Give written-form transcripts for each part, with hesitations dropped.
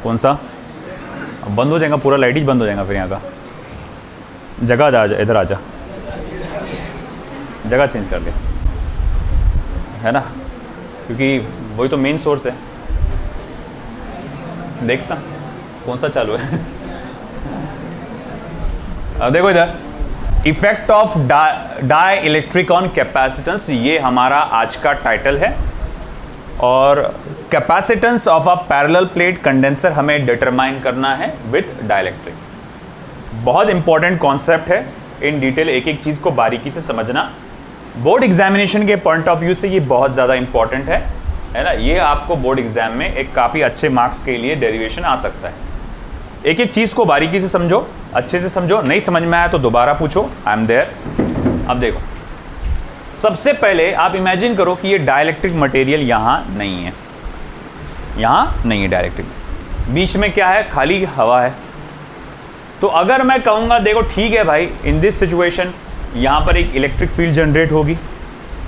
कौन सा? अब बंद हो जाएगा पूरा, लाइट ही बंद हो जाएगा फिर यहाँ का। जगह आ जा, इधर आ जा, जगह चेंज कर दे, है ना, क्योंकि वही तो मेन सोर्स है। देखता कौन सा चालू है। अब देखो इधर, effect of dielectric on capacitance, ये हमारा आज का टाइटल है। और capacitance of a parallel plate condenser हमें डिटरमाइन करना है विद डाइलेक्ट्रिक। बहुत इंपॉर्टेंट कॉन्सेप्ट है, इन डिटेल एक एक चीज को बारीकी से समझना। बोर्ड एग्जामिनेशन के पॉइंट ऑफ व्यू से ये बहुत ज़्यादा इंपॉर्टेंट है ना। ये आपको बोर्ड एग्जाम में एक काफ़ी अच्छे मार्क्स के लिए डेरिवेशन आ सकता है। एक एक चीज़ को बारीकी से समझो, अच्छे से समझो, नहीं समझ में आया तो दोबारा पूछो, आई एम देयर। अब देखो, सबसे पहले आप इमेजिन करो कि ये डाइलेक्ट्रिक मटेरियल यहाँ नहीं है, यहाँ नहीं है डाइलेक्ट्रिक, बीच में क्या है, खाली हवा है। तो अगर मैं कहूँगा देखो ठीक है भाई, इन दिस सिचुएशन यहाँ पर एक इलेक्ट्रिक फील्ड जनरेट होगी,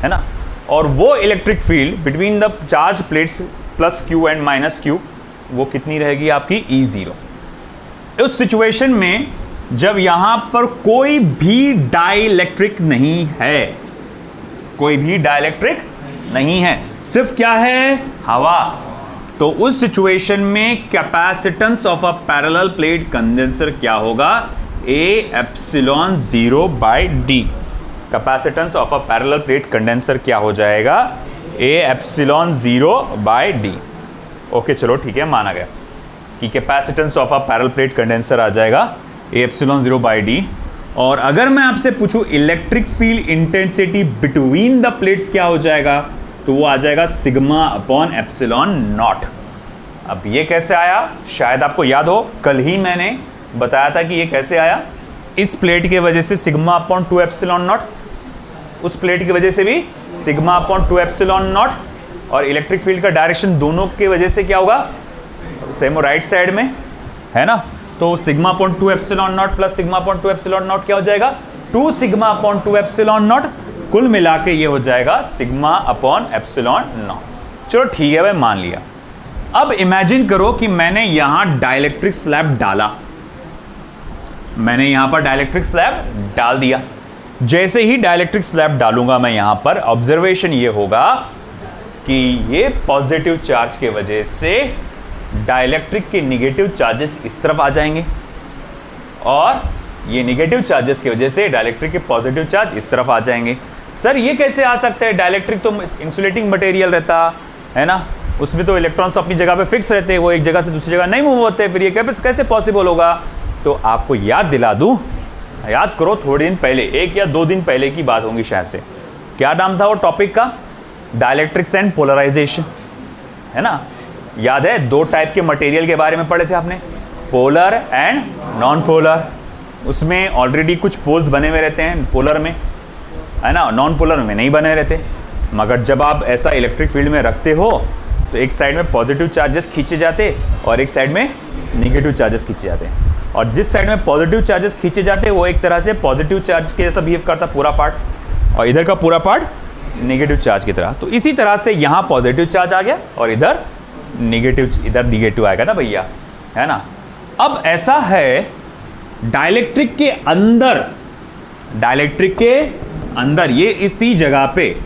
है ना, और वो electric field between the charge plates plus Q and minus Q, वो कितनी रहेगी आपकी, E0। उस सिचुएशन में जब यहाँ पर कोई भी डाइलेक्ट्रिक नहीं है, कोई भी डाइलेक्ट्रिक नहीं है, सिर्फ क्या है, हवा, तो उस सिचुएशन में capacitance of a parallel plate condenser क्या होगा, A∈0/d। Capacitance of a parallel plate condenser क्या हो जाएगा, A∈0/d। ओके चलो ठीक है, माना गया कि capacitance of a parallel plate condenser आ जाएगा A∈0/d। और अगर मैं आपसे पूछूं electric field intensity between the plates क्या हो जाएगा, तो वो आ जाएगा σ/ε0। अब ये कैसे आया, शायद आपको याद हो, कल ही मैंने बताया था कि ये कैसे आया। इस प्लेट के वजह से σ/2ε0, उस प्लेट की वजह से भी σ/2ε0, और इलेक्ट्रिक फील्ड का डायरेक्शन दोनों की वजह से क्या होगा, सेम राइट साइड में, है ना। तो σ/2ε0 प्लस σ/2ε0 क्या हो जाएगा, 2σ/2ε0। कुल मिला के ये हो जाएगा σ/ε0। चलो ठीक है भाई, मान लिया। अब इमेजिन करो कि मैंने यहां डाइलेक्ट्रिक स्लैब डाला, मैंने यहां पर डाइलेक्ट्रिक स्लैब डाल दिया। जैसे ही डाइलेक्ट्रिक स्लैब डालूंगा मैं यहां पर, ऑब्जर्वेशन ये होगा कि ये पॉजिटिव चार्ज के वजह से डाइलेक्ट्रिक के निगेटिव चार्जेस इस तरफ आ जाएंगे, और ये निगेटिव चार्जेस की वजह से डाइलेक्ट्रिक के पॉजिटिव चार्ज इस तरफ आ जाएंगे। सर ये कैसे आ सकता है, डाइलेक्ट्रिक तो इंसुलेटिंग मटेरियल रहता है ना, उसमें तो इलेक्ट्रॉन्स अपनी जगह पे फिक्स रहते हैं, वो एक जगह से दूसरी जगह नहीं मूव होते, फिर ये कैसे पॉसिबल होगा। तो आपको याद दिला दूं, याद करो, थोड़े दिन पहले, 1 या 2 दिन पहले की बात होगी शायद से, क्या नाम था वो टॉपिक का, डाइलेक्ट्रिक्स एंड पोलराइजेशन, है ना। याद है, 2 टाइप के मटेरियल के बारे में पढ़े थे आपने, पोलर एंड नॉन पोलर। उसमें ऑलरेडी कुछ पोल्स बने हुए रहते हैं पोलर में, है ना, नॉन पोलर में नहीं बने रहते। मगर जब आप ऐसा इलेक्ट्रिक फील्ड में रखते हो तो एक साइड में पॉजिटिव चार्जेस खींचे जाते और एक साइड में निगेटिव चार्जेस खींचे जाते हैं, और जिस साइड में पॉजिटिव चार्जेस खींचे जाते हैं वो एक तरह से पॉजिटिव चार्ज के जैसा बिहेव करता पूरा पार्ट, और इधर का पूरा पार्ट नेगेटिव चार्ज की तरह। तो इसी तरह से यहाँ पॉजिटिव चार्ज आ गया और इधर निगेटिव आएगा ना भैया, है ना। अब ऐसा है, डाइलेक्ट्रिक के अंदर ये इतनी जगह पे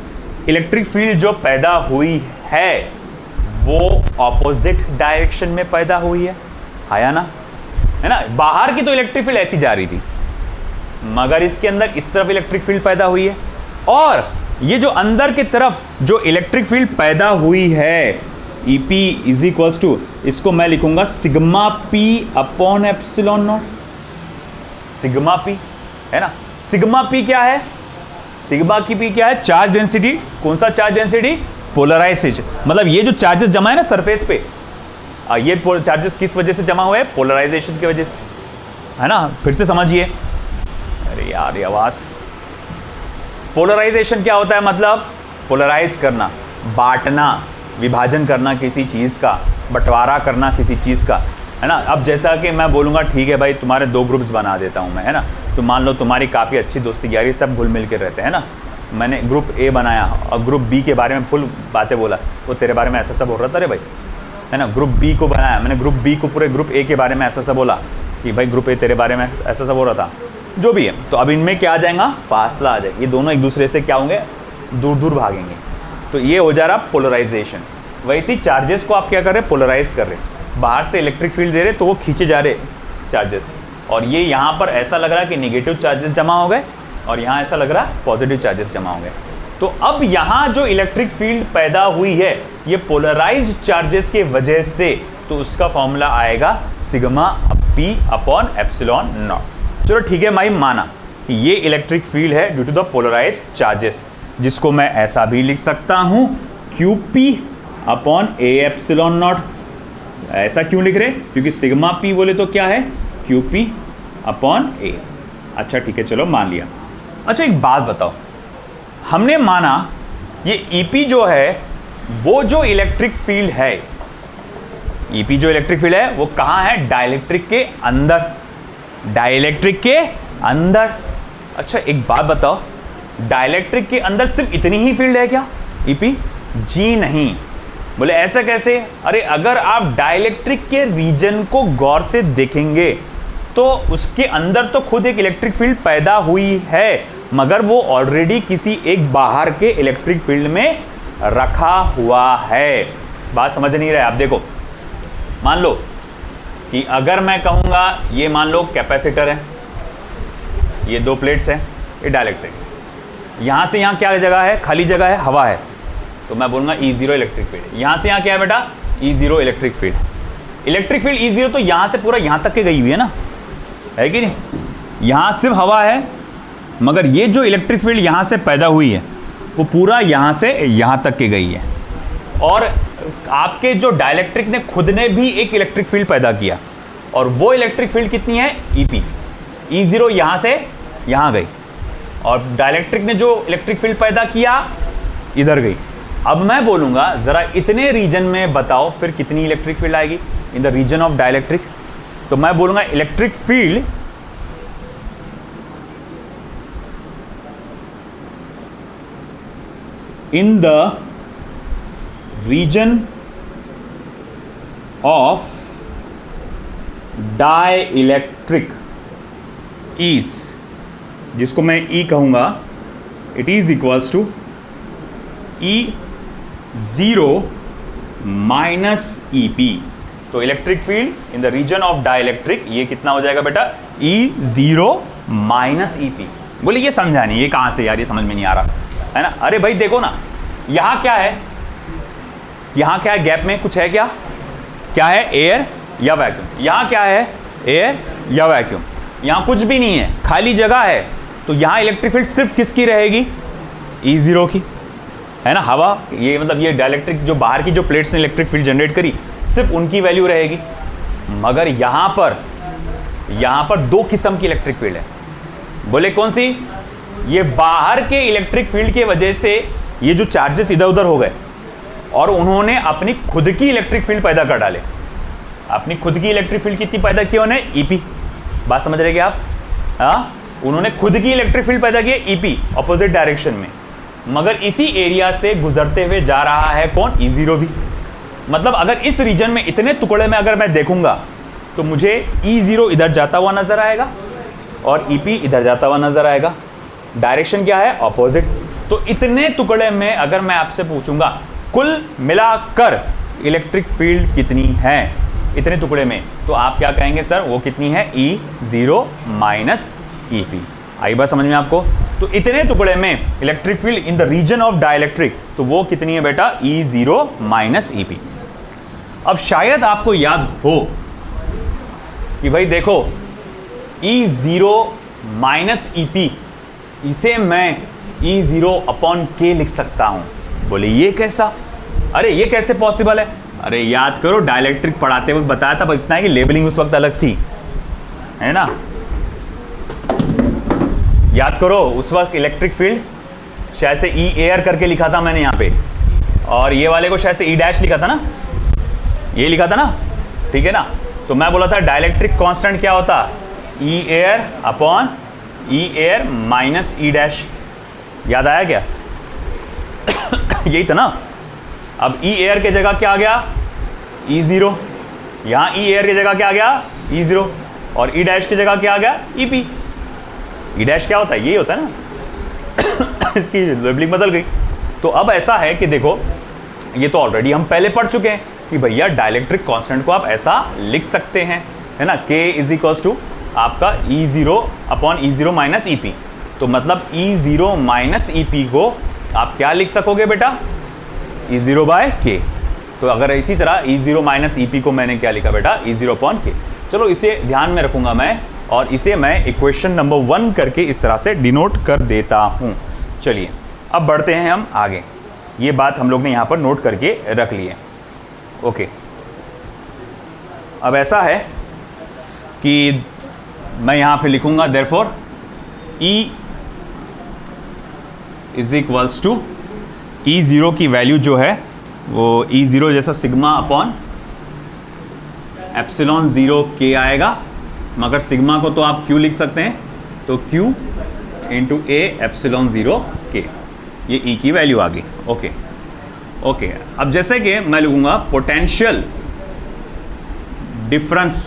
इलेक्ट्रिक फील्ड जो पैदा हुई है वो ऑपोजिट डायरेक्शन में पैदा हुई है, आया ना, है ना। बाहर की तो इलेक्ट्रिक फील्ड ऐसी जा रही थी, मगर इसके अंदर इस तरफ इलेक्ट्रिक फील्ड पैदा हुई है, और ये जो अंदर की तरफ जो इलेक्ट्रिक फील्ड पैदा हुई है, EP इज इक्वल्स टू, इसको मैं लिखूंगा σp/ε0, सिग्मा पी, है ना। सिग्मा पी क्या है, सिग्मा की पी क्या है, चार्ज डेंसिटी। कौन सा चार्ज डेंसिटी, पोलराइजेशन। मतलब ये जो चार्जेस जमा है ना सरफेस पे, ये चार्जेस किस वजह से जमा हुए, पोलराइजेशन की वजह से, है ना। फिर से समझिए, अरे यार ये आवाज, पोलराइजेशन क्या होता है, मतलब पोलराइज करना, बांटना, विभाजन करना किसी चीज का, बंटवारा करना किसी चीज का, है ना। अब जैसा कि मैं बोलूँगा ठीक है भाई तुम्हारे 2 ग्रुप्स बना देता हूँ मैं, है ना। तो मान लो तुम्हारी काफ़ी अच्छी दोस्ती यारी, सब घुल मिल के रहते हैं ना। मैंने ग्रुप A बनाया और ग्रुप B के बारे में फुल बातें बोला, वो तेरे बारे में ऐसा सब हो रहा था रे भाई, है ना, ग्रुप बी को बनाया, मैंने ग्रुप बी को पूरे ग्रुप ए के बारे में ऐसा सा बोला कि भाई ग्रुप ए तेरे बारे में ऐसा सा बोल रहा था, जो भी है। तो अब इनमें क्या आ जाएगा, फासला आ जाएगा, ये दोनों एक दूसरे से क्या होंगे, दूर दूर भागेंगे। तो ये हो जा रहा पोलराइजेशन। वैसे ही चार्जेस को आप क्या कर रहे हैं, पोलराइज कर रहे हैं, बाहर से इलेक्ट्रिक फील्ड दे रहे तो वो खींचे जा रहे चार्जेस, और ये यहाँ पर ऐसा लग रहा है कि नेगेटिव चार्जेस जमा हो गए और यहाँ ऐसा लग रहा है पॉजिटिव चार्जेस जमा हो गए। तो अब यहाँ जो इलेक्ट्रिक फील्ड पैदा हुई है ये पोलराइज्ड चार्जेस के वजह से, तो उसका फॉर्मूला आएगा sigma p upon epsilon naught. चलो ठीक है भाई, माना कि ये इलेक्ट्रिक फील्ड है due to the polarised charges, जिसको मैं ऐसा भी लिख सकता हूं q p upon a epsilon naught. ऐसा क्यों लिख रहे, क्योंकि सिग्मा पी बोले तो क्या है, क्यू पी अपॉन ए। अच्छा ठीक है, चलो मान लिया। अच्छा एक बात बताओ, हमने माना ये ईपी जो है वो जो इलेक्ट्रिक फील्ड है, ईपी जो इलेक्ट्रिक फील्ड है वो कहाँ है, डाइलेक्ट्रिक के अंदर, डाइलेक्ट्रिक के अंदर। अच्छा एक बात बताओ, डाइलेक्ट्रिक के अंदर सिर्फ इतनी ही फील्ड है क्या ईपी? जी नहीं। बोले ऐसा कैसे? अरे अगर आप डाइलेक्ट्रिक के रीजन को गौर से देखेंगे तो उसके अंदर तो खुद एक इलेक्ट्रिक फील्ड पैदा हुई है, मगर वो ऑलरेडी किसी एक बाहर के इलेक्ट्रिक फील्ड में रखा हुआ है। बात समझ नहीं रहे आप? देखो मान लो कि अगर मैं कहूँगा ये मान लो कैपेसिटर है, ये दो प्लेट्स हैं, ये डाइलेक्ट्रिक, यहाँ से यहाँ क्या जगह है, खाली जगह है, हवा है, तो मैं बोलूँगा E0 इलेक्ट्रिक फील्ड। यहाँ से यहाँ क्या है बेटा, E0 electric field. Electric field E0 तो यहाँ से पूरा यहाँ तक के गई हुई है ना, है कि नहीं? यहाँ सिर्फ हवा है, मगर ये जो इलेक्ट्रिक फील्ड यहाँ से पैदा हुई है वो पूरा यहाँ से यहाँ तक के गई है। और आपके जो डाइलेक्ट्रिक ने खुद ने भी एक इलेक्ट्रिक फील्ड पैदा किया, और वो इलेक्ट्रिक फील्ड कितनी है, EP। E0 यहाँ से यहाँ गई, और डाइलेक्ट्रिक ने जो इलेक्ट्रिक फील्ड पैदा किया इधर गई। अब मैं बोलूँगा ज़रा इतने रीजन में बताओ फिर कितनी इलेक्ट्रिक फील्ड आएगी in the region of dielectric. तो मैं बोलूँगा electric field in the region of dielectric is, जिसको मैं E कहूंगा, it is equals to E0 minus EP। तो electric field in the region of dielectric ये कितना हो जाएगा बेटा, E0 माइनस EP। बोले ये समझा नहीं, ये कहां से यार, ये समझ में नहीं आ रहा है ना। अरे भाई देखो ना, यहां क्या है, यहां क्या है, गैप में कुछ है क्या, क्या है, एयर या वैक्यूम। यहां क्या है, एयर या वैक्यूम, यहां कुछ भी नहीं है, खाली जगह है। तो यहां इलेक्ट्रिक फील्ड सिर्फ किसकी रहेगी, E0 की, है ना, हवा, ये मतलब ये डाइलेक्ट्रिक जो बाहर की जो प्लेट्स ने इलेक्ट्रिक फील्ड जनरेट करी सिर्फ उनकी वैल्यू रहेगी। मगर यहां पर दो किस्म की इलेक्ट्रिक फील्ड है। बोले कौन सी, ये बाहर के इलेक्ट्रिक फील्ड के वजह से ये जो चार्जेस इधर उधर हो गए और उन्होंने अपनी खुद की इलेक्ट्रिक फील्ड पैदा कर डाले। अपनी खुद की इलेक्ट्रिक फील्ड कितनी पैदा की उन्होंने, EP। बात समझ रहे क्या आप? हाँ, उन्होंने खुद की इलेक्ट्रिक फील्ड पैदा की EP ऑपोजिट डायरेक्शन में, मगर इसी एरिया से गुजरते हुए जा रहा है कौन, E0 भी। मतलब अगर इस रीजन में इतने टुकड़े में अगर मैं देखूंगा तो मुझे E0 इधर जाता हुआ नजर आएगा और EP इधर जाता हुआ नजर आएगा। डायरेक्शन क्या है, ऑपोजिट। तो इतने टुकड़े में अगर मैं आपसे पूछूंगा कुल मिलाकर इलेक्ट्रिक फील्ड कितनी है इतने टुकड़े में, तो आप क्या कहेंगे सर, वो कितनी है, E0 माइनस EP। आई बात समझ में आपको? तो इतने टुकड़े में electric field in the region of dielectric, तो वो कितनी है बेटा, E0 माइनस EP। अब शायद आपको याद हो कि भाई देखो E0 माइनस EP, इसे मैं E0 अपॉन K लिख सकता हूं। बोले ये कैसा, अरे ये कैसे पॉसिबल है? अरे याद करो, डाइलेक्ट्रिक पढ़ाते वक्त बताया था, बस इतना है कि लेबलिंग उस वक्त अलग थी, है ना। याद करो उस वक्त इलेक्ट्रिक फील्ड शायद से E एयर करके लिखा था मैंने यहाँ पे, और ये वाले को शायद से E डैश लिखा था ना, ये लिखा था ना, ठीक है ना। तो मैं बोला था डाइलेक्ट्रिक कांस्टेंट क्या होता, E air upon E air minus E dash. याद आया क्या? यही था ना। अब E एयर के जगह क्या आ गया, E0, यहाँ ई एयर की जगह क्या आ गया E0, और ई डैश की जगह क्या आ गया EP। ई डैश क्या होता है, यही होता है ना इसकी लेबलिंग बदल गई। तो अब ऐसा है कि देखो, ये तो ऑलरेडी हम पहले पढ़ चुके हैं कि भैया डाइलेक्ट्रिक कांस्टेंट को आप ऐसा लिख सकते हैं, है ना, K इज इक्वल्स टू आपका E0 upon E0 minus EP। तो मतलब E0 माइनस EP को आप क्या लिख सकोगे बेटा, E0 बाय K। तो अगर इसी तरह E0 माइनस EP को मैंने क्या लिखा बेटा, E0 अपॉन K। चलो इसे ध्यान में रखूंगा मैं, और इसे मैं इक्वेशन नंबर 1 करके इस तरह से डिनोट कर देता हूं। चलिए अब बढ़ते हैं हम आगे। ये बात हम लोग ने यहाँ पर नोट करके रख ली है। ओके, अब ऐसा है कि मैं यहाँ पे लिखूंगा therefore E is equals to E0 की वैल्यू जो है वो E0 जैसा सिग्मा अपॉन एप्सिलॉन 0 K आएगा, मगर सिग्मा को तो आप Q लिख सकते हैं, तो Q into A epsilon 0 K, ये E की वैल्यू आ गई। ओके ओके, अब जैसे कि मैं लिखूंगा potential difference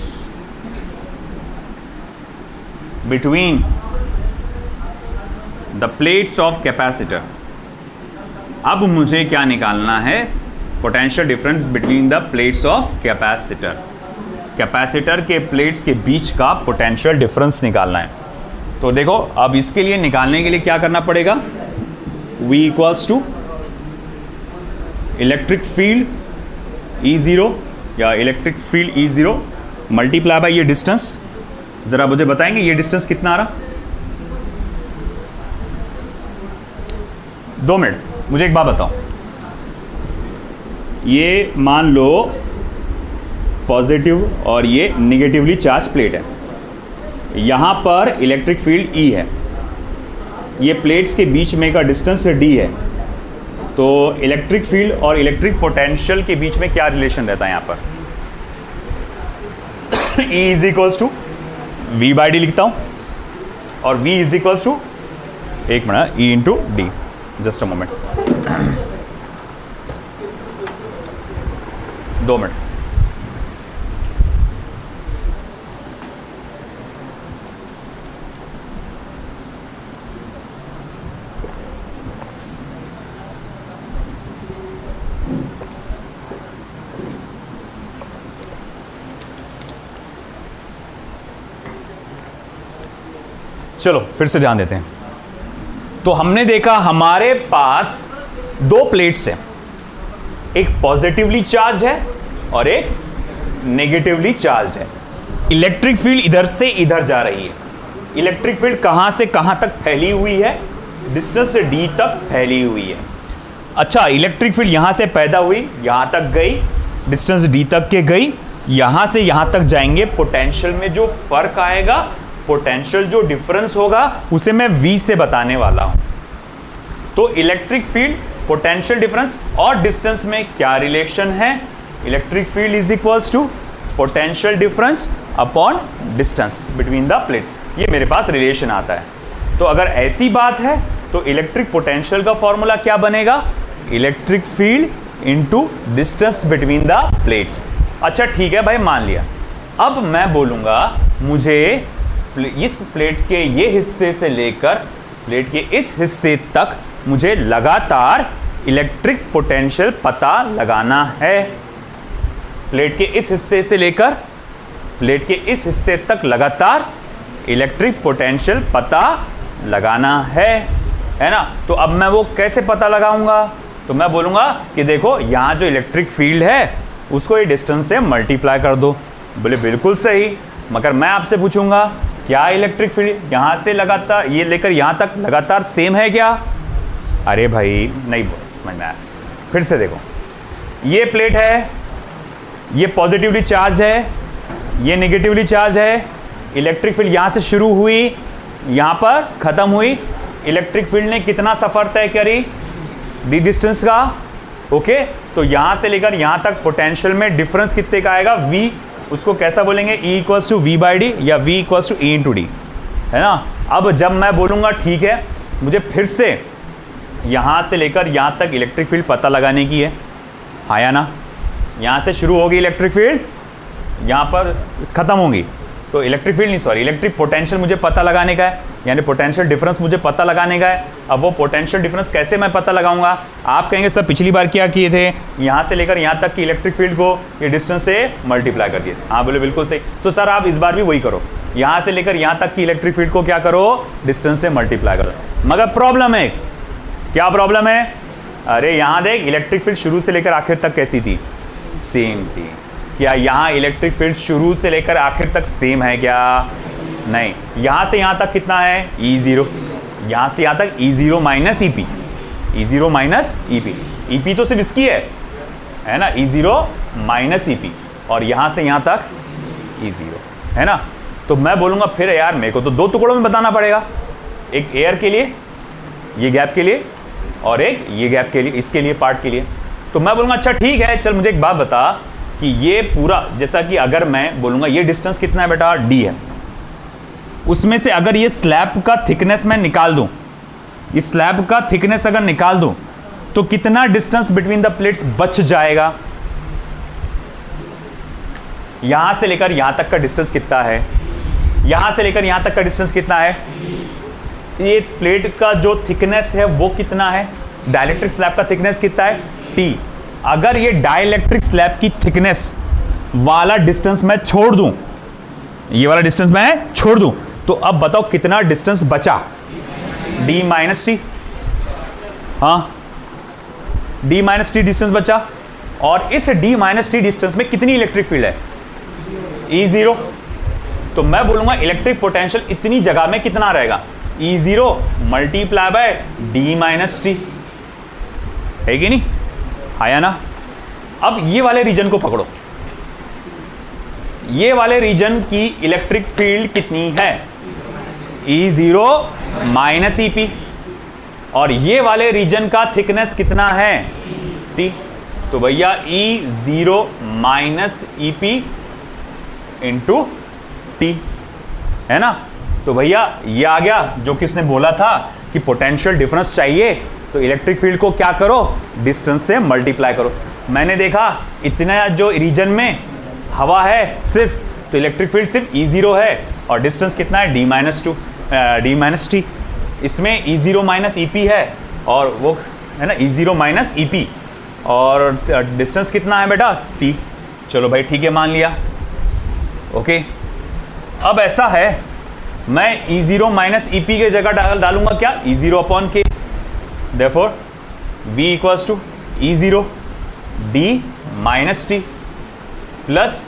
between the plates of capacitor. अब मुझे क्या निकालना है, potential difference between the plates of capacitor. Capacitor के प्लेट्स के बीच का पोटेंशियल डिफरेंस निकालना है। तो देखो, अब इसके लिए निकालने के लिए क्या करना पड़ेगा, V equals to electric field E0 या electric field E0 multiply by ये डिस्टेंस। जरा मुझे बताएंगे ये डिस्टेंस कितना आ रहा। 2 मिनट, मुझे एक बात बताओ, ये मान लो पॉजिटिव और ये निगेटिवली चार्ज प्लेट है, यहां पर इलेक्ट्रिक फील्ड E है, ये प्लेट्स के बीच में का डिस्टेंस D है। तो इलेक्ट्रिक फील्ड और इलेक्ट्रिक पोटेंशियल के बीच में क्या रिलेशन रहता है यहाँ पर, E is equals to V by d लिखता हूँ, और V इज इक्वल्स टू, एक minute, E into d, just a moment, 2 minute. चलो फिर से ध्यान देते हैं। तो हमने देखा हमारे पास 2 प्लेट्स हैं, एक पॉजिटिवली चार्ज है और एक नेगेटिवली चार्ज है। इलेक्ट्रिक फील्ड इधर से इधर जा रही है। इलेक्ट्रिक फील्ड कहां से कहां तक फैली हुई है, डिस्टेंस से D तक फैली हुई है। अच्छा, इलेक्ट्रिक फील्ड यहां से पैदा हुई, यहां तक गई, डिस्टेंस D तक के गई, यहां से यहां तक जाएंगे, पोटेंशियल में जो फर्क आएगा, पोटेंशियल जो डिफरेंस होगा, उसे मैं V से बताने वाला हूं। तो इलेक्ट्रिक फील्ड, पोटेंशियल डिफरेंस और डिस्टेंस में क्या रिलेशन है, electric field is equals to potential difference upon distance between the plates. ये मेरे पास रिलेशन आता है। तो अगर ऐसी बात है तो इलेक्ट्रिक पोटेंशियल का फॉर्मूला क्या बनेगा, electric field into distance between the plates. अच्छा ठीक है भाई, मान लिया। अब मैं बोलूंगा मुझे इस प्लेट के ये हिस्से से लेकर प्लेट के इस हिस्से तक मुझे लगातार इलेक्ट्रिक पोटेंशियल पता लगाना है। प्लेट के इस हिस्से से लेकर प्लेट के इस हिस्से तक लगातार इलेक्ट्रिक पोटेंशियल पता लगाना है ना। तो अब मैं वो कैसे पता लगाऊंगा, तो मैं बोलूंगा कि देखो यहाँ जो इलेक्ट्रिक फील्ड है उसको ये डिस्टेंस से मल्टीप्लाई कर दो। बोले बिल्कुल सही, मगर मैं आपसे पूछूंगा क्या इलेक्ट्रिक फील्ड यहाँ से लगातार ये लेकर यहाँ तक लगातार सेम है क्या? अरे भाई नहीं समझ में आया। फिर से देखो, ये प्लेट है, ये पॉजिटिवली चार्ज है, ये नेगेटिवली चार्ज है। इलेक्ट्रिक फील्ड यहाँ से शुरू हुई, यहाँ पर ख़त्म हुई। इलेक्ट्रिक फील्ड ने कितना सफ़र तय करी, दी डिस्टेंस का। ओके, तो यहाँ से लेकर यहाँ तक पोटेंशियल में डिफरेंस कितने का आएगा, V। उसको कैसा बोलेंगे, E equals to V by d या V equals to E into d, है ना। अब जब मैं बोलूँगा ठीक है, मुझे फिर से यहाँ से लेकर यहाँ तक इलेक्ट्रिक फील्ड पता लगाने की है, हाँ या ना। यहां से शुरू होगी इलेक्ट्रिक फील्ड, यहां पर खत्म होगी। तो इलेक्ट्रिक फील्ड नहीं, सॉरी, इलेक्ट्रिक पोटेंशियल मुझे पता लगाने का है, यानी पोटेंशियल डिफरेंस मुझे पता लगाने का है। अब वो पोटेंशियल डिफरेंस कैसे मैं पता लगाऊंगा? आप कहेंगे सर पिछली बार क्या किए थे, यहां से लेकर यहां तक की इलेक्ट्रिक फील्ड को ये डिस्टेंस से मल्टीप्लाई कर दिए। हाँ बोले बिल्कुल सही। तो सर आप इस बार भी वही करो, यहां से लेकर यहां तक की इलेक्ट्रिक फील्ड को क्या करो, डिस्टेंस से मल्टीप्लाई करो। मगर प्रॉब्लम है, क्या प्रॉब्लम है? अरे यहां देख, इलेक्ट्रिक फील्ड शुरू से लेकर आखिर तक कैसी थी? सेम थी। क्या यहां इलेक्ट्रिक फील्ड शुरू से लेकर आखिर तक सेम है क्या? नहीं। यहां से यहां तक कितना है? E0। यहां से यहां तक E0 minus EP, E0 minus EP। EP तो सिर्फ इसकी है ना, E0 माइनस EP, और यहां से यहां तक E0 है ना। तो मैं बोलूंगा फिर यार मेरे को तो दो टुकड़ों में बताना पड़ेगा, एक एयर के लिए, ये गैप के लिए, और एक ये गैप के लिए, इसके लिए, पार्ट के लिए। तो मैं बोलूंगा अच्छा ठीक है, चल मुझे एक बात बता कि ये पूरा, जैसा कि अगर मैं बोलूंगा ये डिस्टेंस कितना है बेटा, D है, उसमें से अगर ये स्लैब का थिकनेस मैं निकाल दूं, इस स्लैब का थिकनेस अगर निकाल दूं, तो कितना डिस्टेंस बिटवीन द प्लेट्स बच जाएगा? यहां से लेकर यहां तक का डिस्टेंस कितना है? यहां से लेकर यहां तक का डिस्टेंस कितना है? ये प्लेट का जो थिकनेस है वो कितना है? डाइलेक्ट्रिक स्लैब का थिकनेस कितना है? T। अगर ये डाइलेक्ट्रिक स्लैब की थिकनेस वाला डिस्टेंस मैं छोड़ दूं, ये वाला डिस्टेंस मैं छोड़ दूं, तो अब बताओ कितना डिस्टेंस बचा? D minus T. हाँ, D माइनस टी डिस्टेंस बचा, और इस D माइनस टी डिस्टेंस में कितनी इलेक्ट्रिक फील्ड है? E0। तो मैं बोलूंगा इलेक्ट्रिक पोटेंशियल इतनी जगह में कितना रहेगा? E0 multiply bye D minus T, है कि नहीं? आया ना। अब ये वाले रीजन को पकड़ो, ये वाले रीजन की इलेक्ट्रिक फील्ड कितनी है? E0 माइनस EP, और ये वाले रीजन का थिकनेस कितना है? T। तो भैया E0 minus EP into T, है ना। तो भैया ये आ गया जो किसने बोला था कि पोटेंशियल डिफरेंस चाहिए तो इलेक्ट्रिक फील्ड को क्या करो, डिस्टेंस से मल्टीप्लाई करो। मैंने देखा इतना जो रीजन में हवा है सिर्फ, तो इलेक्ट्रिक फील्ड सिर्फ E0 है, और डिस्टेंस कितना है? D minus T. इसमें E0 माइनस EP है, और वो है ना E0 माइनस EP, और डिस्टेंस कितना है बेटा? T। चलो भाई ठीक है, मान लिया। ओके, अब ऐसा है, मैं E0 माइनस EP के जगह डालूंगा क्या? E0 upon K। Therefore, V equals to E0 D minus T plus,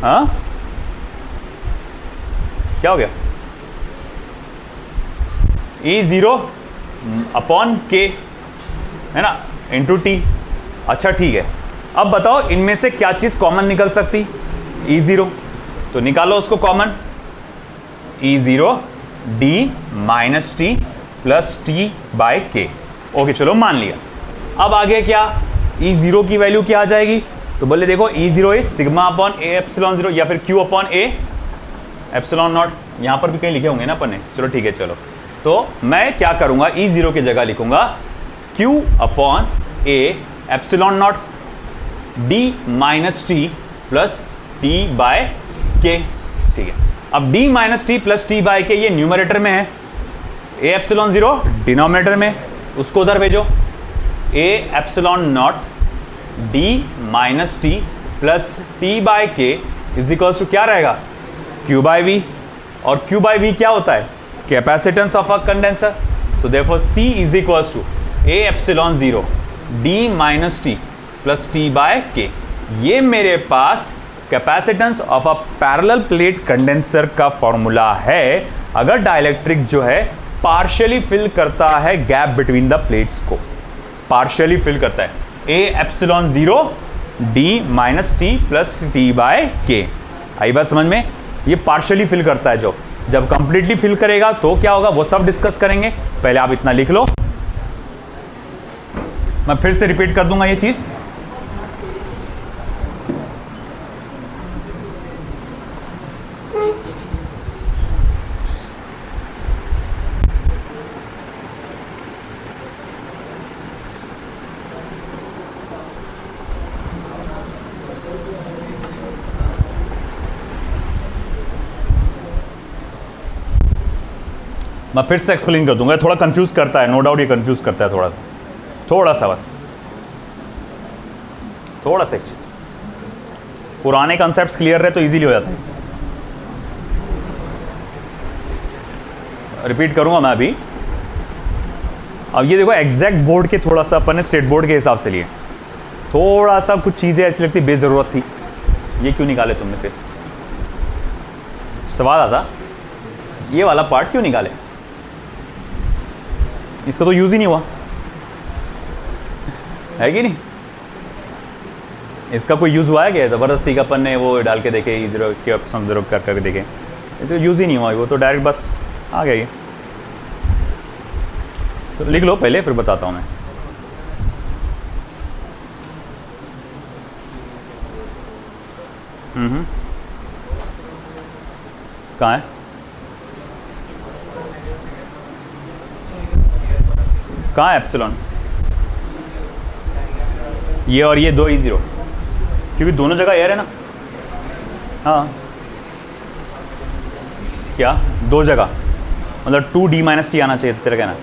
हाँ क्या हो गया? E0 अपॉन K, है ना, इंटू T। अच्छा ठीक है, अब बताओ इनमें से क्या चीज कॉमन निकल सकती? E0, तो निकालो उसको common. E0 D minus T plus T by K। Okay चलो मान लिया। अब आगे क्या? E0 की वैल्यू क्या आ जाएगी? तो बोले देखो E0 is sigma upon A epsilon 0, या फिर Q upon A epsilon not. यहां पर भी कहीं लिखे होंगे ना अपन ने। चलो ठीक है, चलो तो मैं क्या करूंगा, E0 की जगह लिखूंगा Q upon A epsilon not D minus T plus T by K। ठीक है, अब D minus T plus T by K ये न्यूमरेटर में है, A एप्सिलॉन 0 डिनोमिनेटर में, उसको उधर भेजो। A epsilon not D minus T plus T by K is equals to क्या रहेगा? Q बाय V, और Q बाय V क्या होता है? Capacitance of a condenser. तो therefore C is equals to A epsilon 0 D minus T plus T by K। ये मेरे पास capacitance of a parallel plate condenser का फॉर्मूला है अगर डाइलेक्ट्रिक जो है पार्शियली फिल करता है गैप बिटवीन द प्लेट्स को, पार्शियली फिल करता है। A epsilon 0 D minus T plus T by K। आई बात समझ में? ये पार्शियली फिल करता है, जो जब कंप्लीटली फिल करेगा तो क्या होगा वो सब डिस्कस करेंगे। पहले आप इतना लिख लो, मैं फिर से रिपीट कर दूंगा ये चीज। मैं फिर से एक्सप्लेन कर दूंगा, थोड़ा कंफ्यूज करता है, नो डाउट ये कंफ्यूज करता है थोड़ा सा बस, थोड़ा सा। पुराने कॉन्सेप्ट्स क्लियर रहे तो इजीली हो जाता है। रिपीट करूंगा मैं अभी। अब ये देखो एग्जैक्ट बोर्ड के थोड़ा सा अपन ने स्टेट बोर्ड के हिसाब से लिए, थोड़ा सा कुछ चीजें ऐसी लगती बेजरूरत थी, ये क्यों निकाले तुमने? फिर सवाल आता ये वाला पार्ट क्यों निकाले, इसका तो यूज ही नहीं हुआ है कि नहीं? इसका कोई यूज हुआ है क्या? जबरदस्ती का अपन ने वो डाल के देखे, जीरो के ऑप्शन जीरो कर करके देखे, इसका यूज ही नहीं हुआ, वो तो डायरेक्ट बस आ गया ये। तो लिख लो पहले, फिर बताता हूं मैं। कहाँ है? कहाँ है एप्सिलॉन? ये और ये 2 ही 0, क्योंकि दोनों जगह एयर है ना। हाँ क्या 2 जगह मतलब 2d - t आना चाहिए तेरा कहना?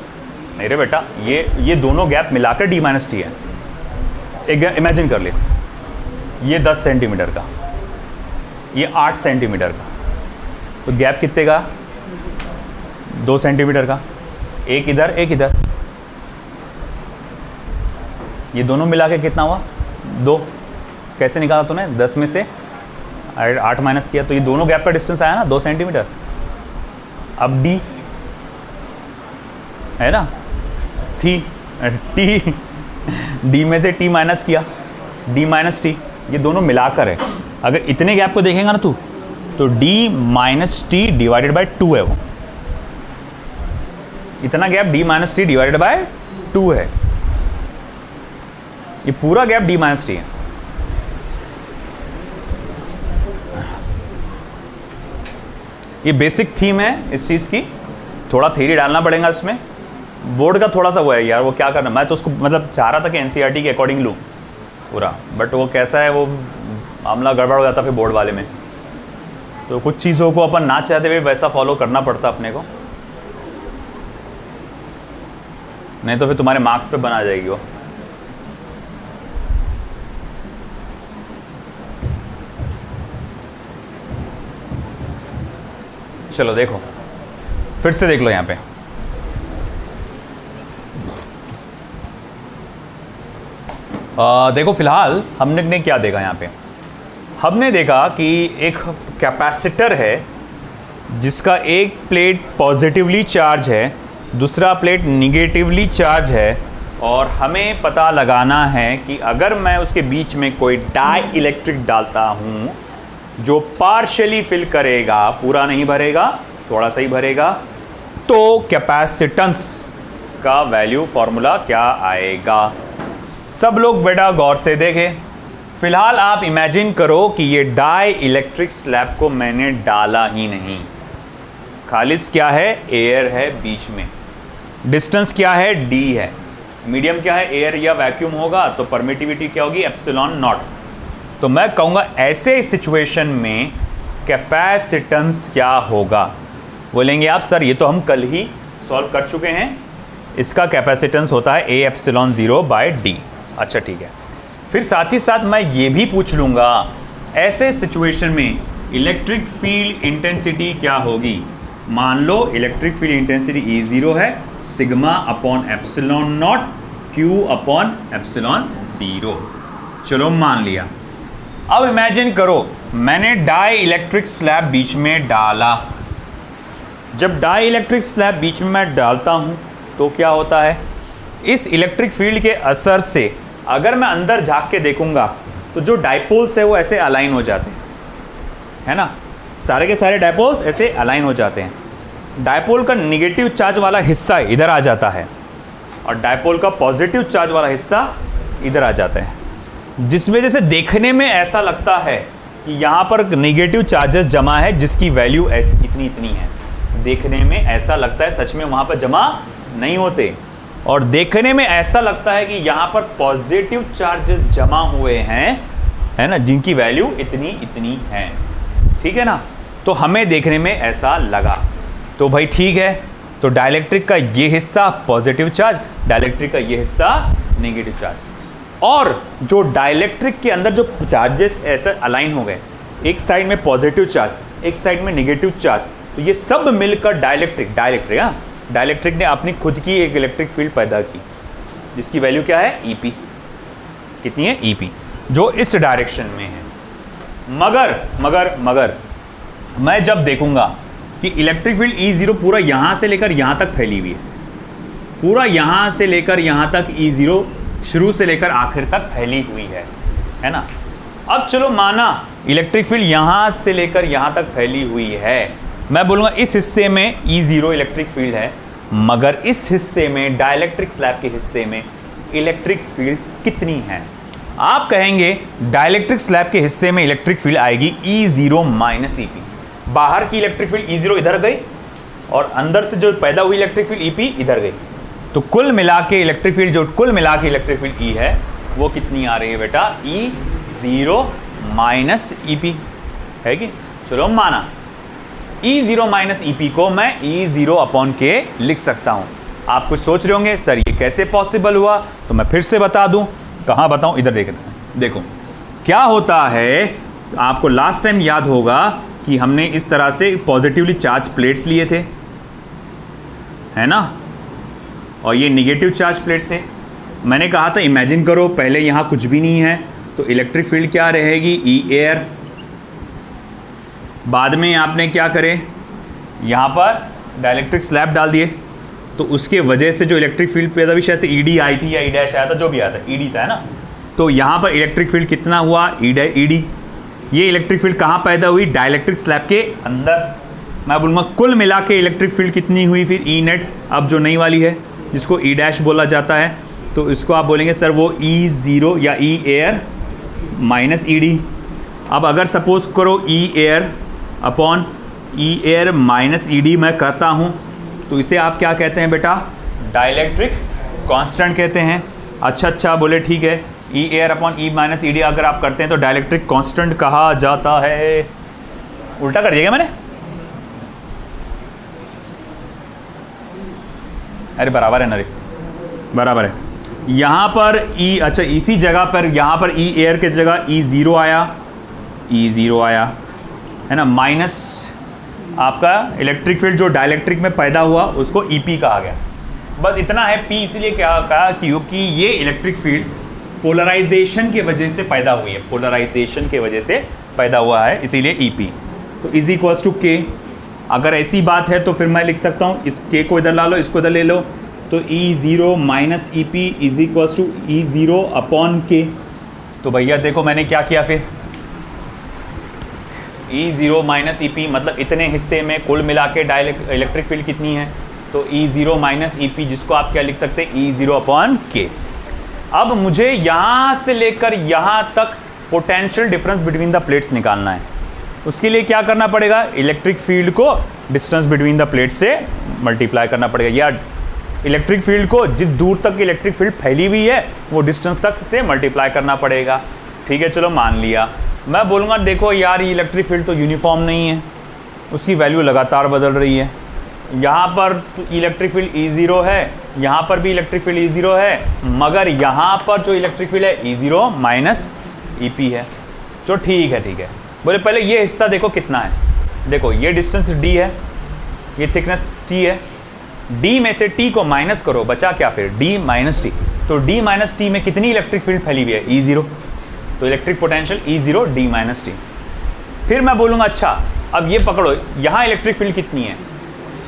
नहीं रे बेटा, ये दोनों गैप मिलाकर d - t है। एक इमेजिन कर ले, ये 10 सेंटीमीटर का, ये 8 सेंटीमीटर का, तो गैप कितने का? 2 सेंटीमीटर का, एक इधर एक इधर, ये दोनों मिला के कितना हुआ? 2। कैसे निकाला तूने? 10 में से 8 माइनस किया, तो ये दोनों गैप का डिस्टेंस आया ना 2 सेंटीमीटर। अब d है ना, t d में से t माइनस किया, d - t, ये दोनों मिलाकर है। अगर इतने गैप को देखेगा ना तू, तो d - t डिवाइडेड बाय 2 है, वो इतना gap d - t divided by 2 है, ये पूरा गैप d - t है। ये बेसिक थीम है इस चीज की, थोड़ा थ्योरी डालना पड़ेगा इसमें। बोर्ड का थोड़ा सा वो है यार, वो क्या करना, मैं तो उसको मतलब चाह रहा था कि एनसीईआरटी के अकॉर्डिंग लूँ पूरा, बट वो कैसा है, वो मामला गड़बड़ हो जाता फिर बोर्ड वाले में, तो कुछ चीज़ों को अपन ना चाहते हुए वैसा फॉलो करना पड़ता अपने को, नहीं तो फिर तुम्हारे मार्क्स पे बना जाएगी वो। चलो देखो, फिर से देख लो यहाँ पे। देखो फिलहाल हमने क्या देखा यहाँ पे, हमने देखा कि एक कैपेसिटर है जिसका एक प्लेट पॉजिटिवली चार्ज है, दूसरा प्लेट निगेटिवली चार्ज है, और हमें पता लगाना है कि अगर मैं उसके बीच में कोई डाई इलेक्ट्रिक डालता हूँ जो पार्शियली फिल करेगा, पूरा नहीं भरेगा, थोड़ा सा ही भरेगा, तो कैपेसिटेंस का वैल्यू फॉर्मूला क्या आएगा। सब लोग बेटा गौर से देखें। फिलहाल आप इमेजिन करो कि ये डाई इलेक्ट्रिक स्लैब को मैंने डाला ही नहीं, खालिस क्या है, एयर है बीच में, डिस्टेंस क्या है, d है, मीडियम क्या है, एयर या वैक्यूम होगा, तो परमिटिविटी क्या होगी, एप्सिलॉन नॉट। तो मैं कहूँगा ऐसे सिचुएशन में कैपेसिटेंस क्या होगा। बोलेंगे आप सर ये तो हम कल ही सॉल्व कर चुके हैं, इसका कैपेसिटेंस होता है a एप्सिलॉन 0 बाय d। अच्छा ठीक है, फिर साथ ही साथ मैं ये भी पूछ लूँगा ऐसे सिचुएशन में इलेक्ट्रिक फील्ड इंटेंसिटी क्या होगी। मान लो इलेक्ट्रिक फील्ड इंटेंसिटी E0 है, sigma upon epsilon not Q upon epsilon 0। चलो मान लिया। अब इमेजिन करो मैंने डाई इलेक्ट्रिक स्लैब बीच में डाला। जब डाई इलेक्ट्रिक स्लैब बीच में मैं डालता हूँ तो क्या होता है, इस इलेक्ट्रिक फील्ड के असर से अगर मैं अंदर झांक के देखूंगा तो जो डाइपोल्स है वो ऐसे अलाइन हो जाते हैं, है ना, सारे के सारे डाइपोल्स ऐसे अलाइन हो जाते हैं। डाइपोल का निगेटिव चार्ज वाला हिस्सा इधर आ जाता है और डाइपोल का पॉजिटिव चार्ज वाला हिस्सा इधर आ जाता है, जिसमें जैसे देखने में ऐसा लगता है कि यहाँ पर निगेटिव चार्जेस जमा है जिसकी वैल्यू इतनी इतनी है। देखने में ऐसा लगता है, सच में वहाँ पर जमा नहीं होते, और देखने में ऐसा लगता है कि यहाँ पर पॉजिटिव चार्जेस जमा हुए हैं, है ना, जिनकी वैल्यू इतनी इतनी है। ठीक है ना, तो हमें देखने में ऐसा लगा। तो भाई ठीक है, तो डाइलेक्ट्रिक का ये हिस्सा पॉजिटिव चार्ज, डाइलेक्ट्रिक का ये हिस्सा नेगेटिव चार्ज। और जो डाइलेक्ट्रिक के अंदर जो चार्जेस ऐसे अलाइन हो गए, एक साइड में पॉजिटिव चार्ज, एक साइड में नेगेटिव चार्ज, तो ये सब मिलकर डाइलेक्ट्रिक ने अपनी खुद की एक इलेक्ट्रिक फील्ड पैदा की, जिसकी वैल्यू क्या है, EP। कितनी है, EP, जो इस डायरेक्शन में है। मगर मैं जब देखूंगा कि इलेक्ट्रिक फील्ड E0 पूरा यहां से लेकर यहां तक फैली हुई है, पूरा यहां से लेकर यहां तक E0 शुरू से लेकर आखिर तक फैली हुई है ना। अब चलो माना इलेक्ट्रिक फील्ड यहां से लेकर यहां तक फैली हुई है, मैं बोलूंगा इस हिस्से में E0 इलेक्ट्रिक फील्ड है, मगर इस हिस्से में, डाइलेक्ट्रिक स्लैब के हिस्से में इलेक्ट्रिक फील्ड कितनी है। आप कहेंगे डाइलेक्ट्रिक स्लैब के हिस्से में इलेक्ट्रिक फील्ड आएगी E0 माइनस EP। बाहर की इलेक्ट्रिक फील्ड E0 इधर गई और अंदर से जो पैदा हुई इलेक्ट्रिक फील्ड EP इधर गई, तो कुल मिला के इलेक्ट्रिक फील्ड E है वो कितनी आ रही है बेटा, E0 माइनस EP है कि। चलो माना E0 माइनस EP को मैं E0 अपॉन K लिख सकता हूं। आप कुछ सोच रहे होंगे सर ये कैसे पॉसिबल हुआ, तो मैं फिर से बता दूं। कहां बताऊं, इधर देखो क्या होता है। आपको लास्ट टाइम याद होगा कि हमने इस तरह से पॉजिटिवली चार्ज प्लेट्स लिए थे, है ना, और ये निगेटिव चार्ज प्लेट्स थे। मैंने कहा था इमेजिन करो पहले यहाँ कुछ भी नहीं है, तो इलेक्ट्रिक फील्ड क्या रहेगी, E एयर। बाद में आपने क्या करे, यहाँ पर डाइलेक्ट्रिक स्लैब डाल दिए, तो उसके वजह से जो इलेक्ट्रिक फील्ड पैदा हुई, शायद से ED आई थी या E डैश आया था, जो भी आया था ED था, है ना। तो यहाँ पर इलेक्ट्रिक फील्ड कितना हुआ, ED। ये इलेक्ट्रिक फील्ड कहाँ पैदा हुई, डाइलेक्ट्रिक स्लैब के अंदर। मैं बोलूँगा कुल मिला के इलेक्ट्रिक फील्ड कितनी हुई फिर, E नेट, अब जो नई वाली है जिसको E डैश बोला जाता है, तो इसको आप बोलेंगे सर वो E0 या E एयर माइनस ED। अब अगर सपोज करो E air upon E air minus ED मैं करता हूँ, तो इसे आप क्या कहते हैं बेटा, डाइलेक्ट्रिक कांस्टेंट कहते हैं। अच्छा बोले ठीक है, E air upon E minus ED अगर आप करते हैं तो डाइलेक्ट्रिक कांस्टेंट कहा जाता है। उल्टा कर दिया मैंने, अरे बराबर है ना रे, बराबर है। यहाँ पर E, अच्छा इसी जगह पर यहाँ पर E एयर के जगह E0 आया, है ना, माइनस आपका इलेक्ट्रिक फील्ड जो डाइलेक्ट्रिक में पैदा हुआ उसको EP कहा गया। बस इतना है, P इसलिए क्या कहा, क्योंकि ये इलेक्ट्रिक फील्ड पोलराइजेशन की वजह से पैदा हुई है, पोलराइजेशन की वजह से पैदा हुआ है, इसीलिए EP। तो इज इक्वल्स टू K। अगर ऐसी बात है तो फिर मैं लिख सकता हूँ, इस K को इधर ला लो, इसको इधर ले लो, तो E0 minus EP is equals to E0 upon K। तो भैया देखो मैंने क्या किया, फिर E0 माइनस EP मतलब इतने हिस्से में कुल मिला के इलेक्ट्रिक फील्ड कितनी है, तो E0 माइनस EP, जिसको आप क्या लिख सकते हैं, E0 अपॉन K। अब मुझे यहाँ से लेकर यहाँ तक potential difference between the plates निकालना है। उसके लिए क्या करना पड़ेगा, इलेक्ट्रिक फील्ड को डिस्टेंस बिटवीन द प्लेट से मल्टीप्लाई करना पड़ेगा, या इलेक्ट्रिक फील्ड को जिस दूर तक इलेक्ट्रिक फील्ड फैली हुई है वो डिस्टेंस तक से मल्टीप्लाई करना पड़ेगा। ठीक है, चलो मान लिया। मैं बोलूँगा देखो यार ये इलेक्ट्रिक फील्ड तो यूनिफॉर्म नहीं है, उसकी वैल्यू लगातार बदल रही है। यहाँ पर इलेक्ट्रिक फील्ड E0 है, यहाँ पर भी इलेक्ट्रिक फील्ड E0 है, मगर यहाँ पर जो इलेक्ट्रिक फील्ड है E0 माइनस EP है। तो ठीक है, बोले पहले ये हिस्सा देखो कितना है, देखो ये डिस्टेंस D है, ये थिकनेस T है, D में से T को माइनस करो, बचा क्या फिर, D माइनस T। तो D माइनस T में कितनी इलेक्ट्रिक फील्ड फैली हुई है, E0। तो electric potential E0 D minus T। फिर मैं बोलूँगा अच्छा अब ये पकड़ो, यहाँ इलेक्ट्रिक फील्ड कितनी है,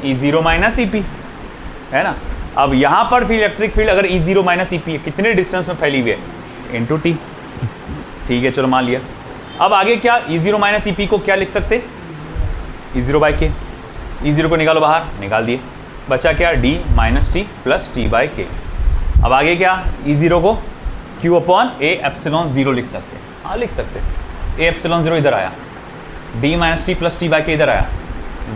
E0 माइनस EP, है ना। अब यहाँ पर फिर इलेक्ट्रिक फील्ड अगर E0 माइनस EP है, कितने डिस्टेंस में फैली हुई है, इंटू T। ठीक है, चलो मान लिया। अब आगे क्या, E0 माइनस EP को क्या लिख सकते, E0 बाई K। E0 को निकालो बाहर, निकाल दिए, बचा क्या, D minus T plus T by K। अब आगे क्या, E0 को Q अपॉन A एप्सिलॉन 0 लिख सकते हैं, हाँ लिख सकते हैं। A एप्सिलॉन 0 इधर आया, D minus T plus T by K इधर आया,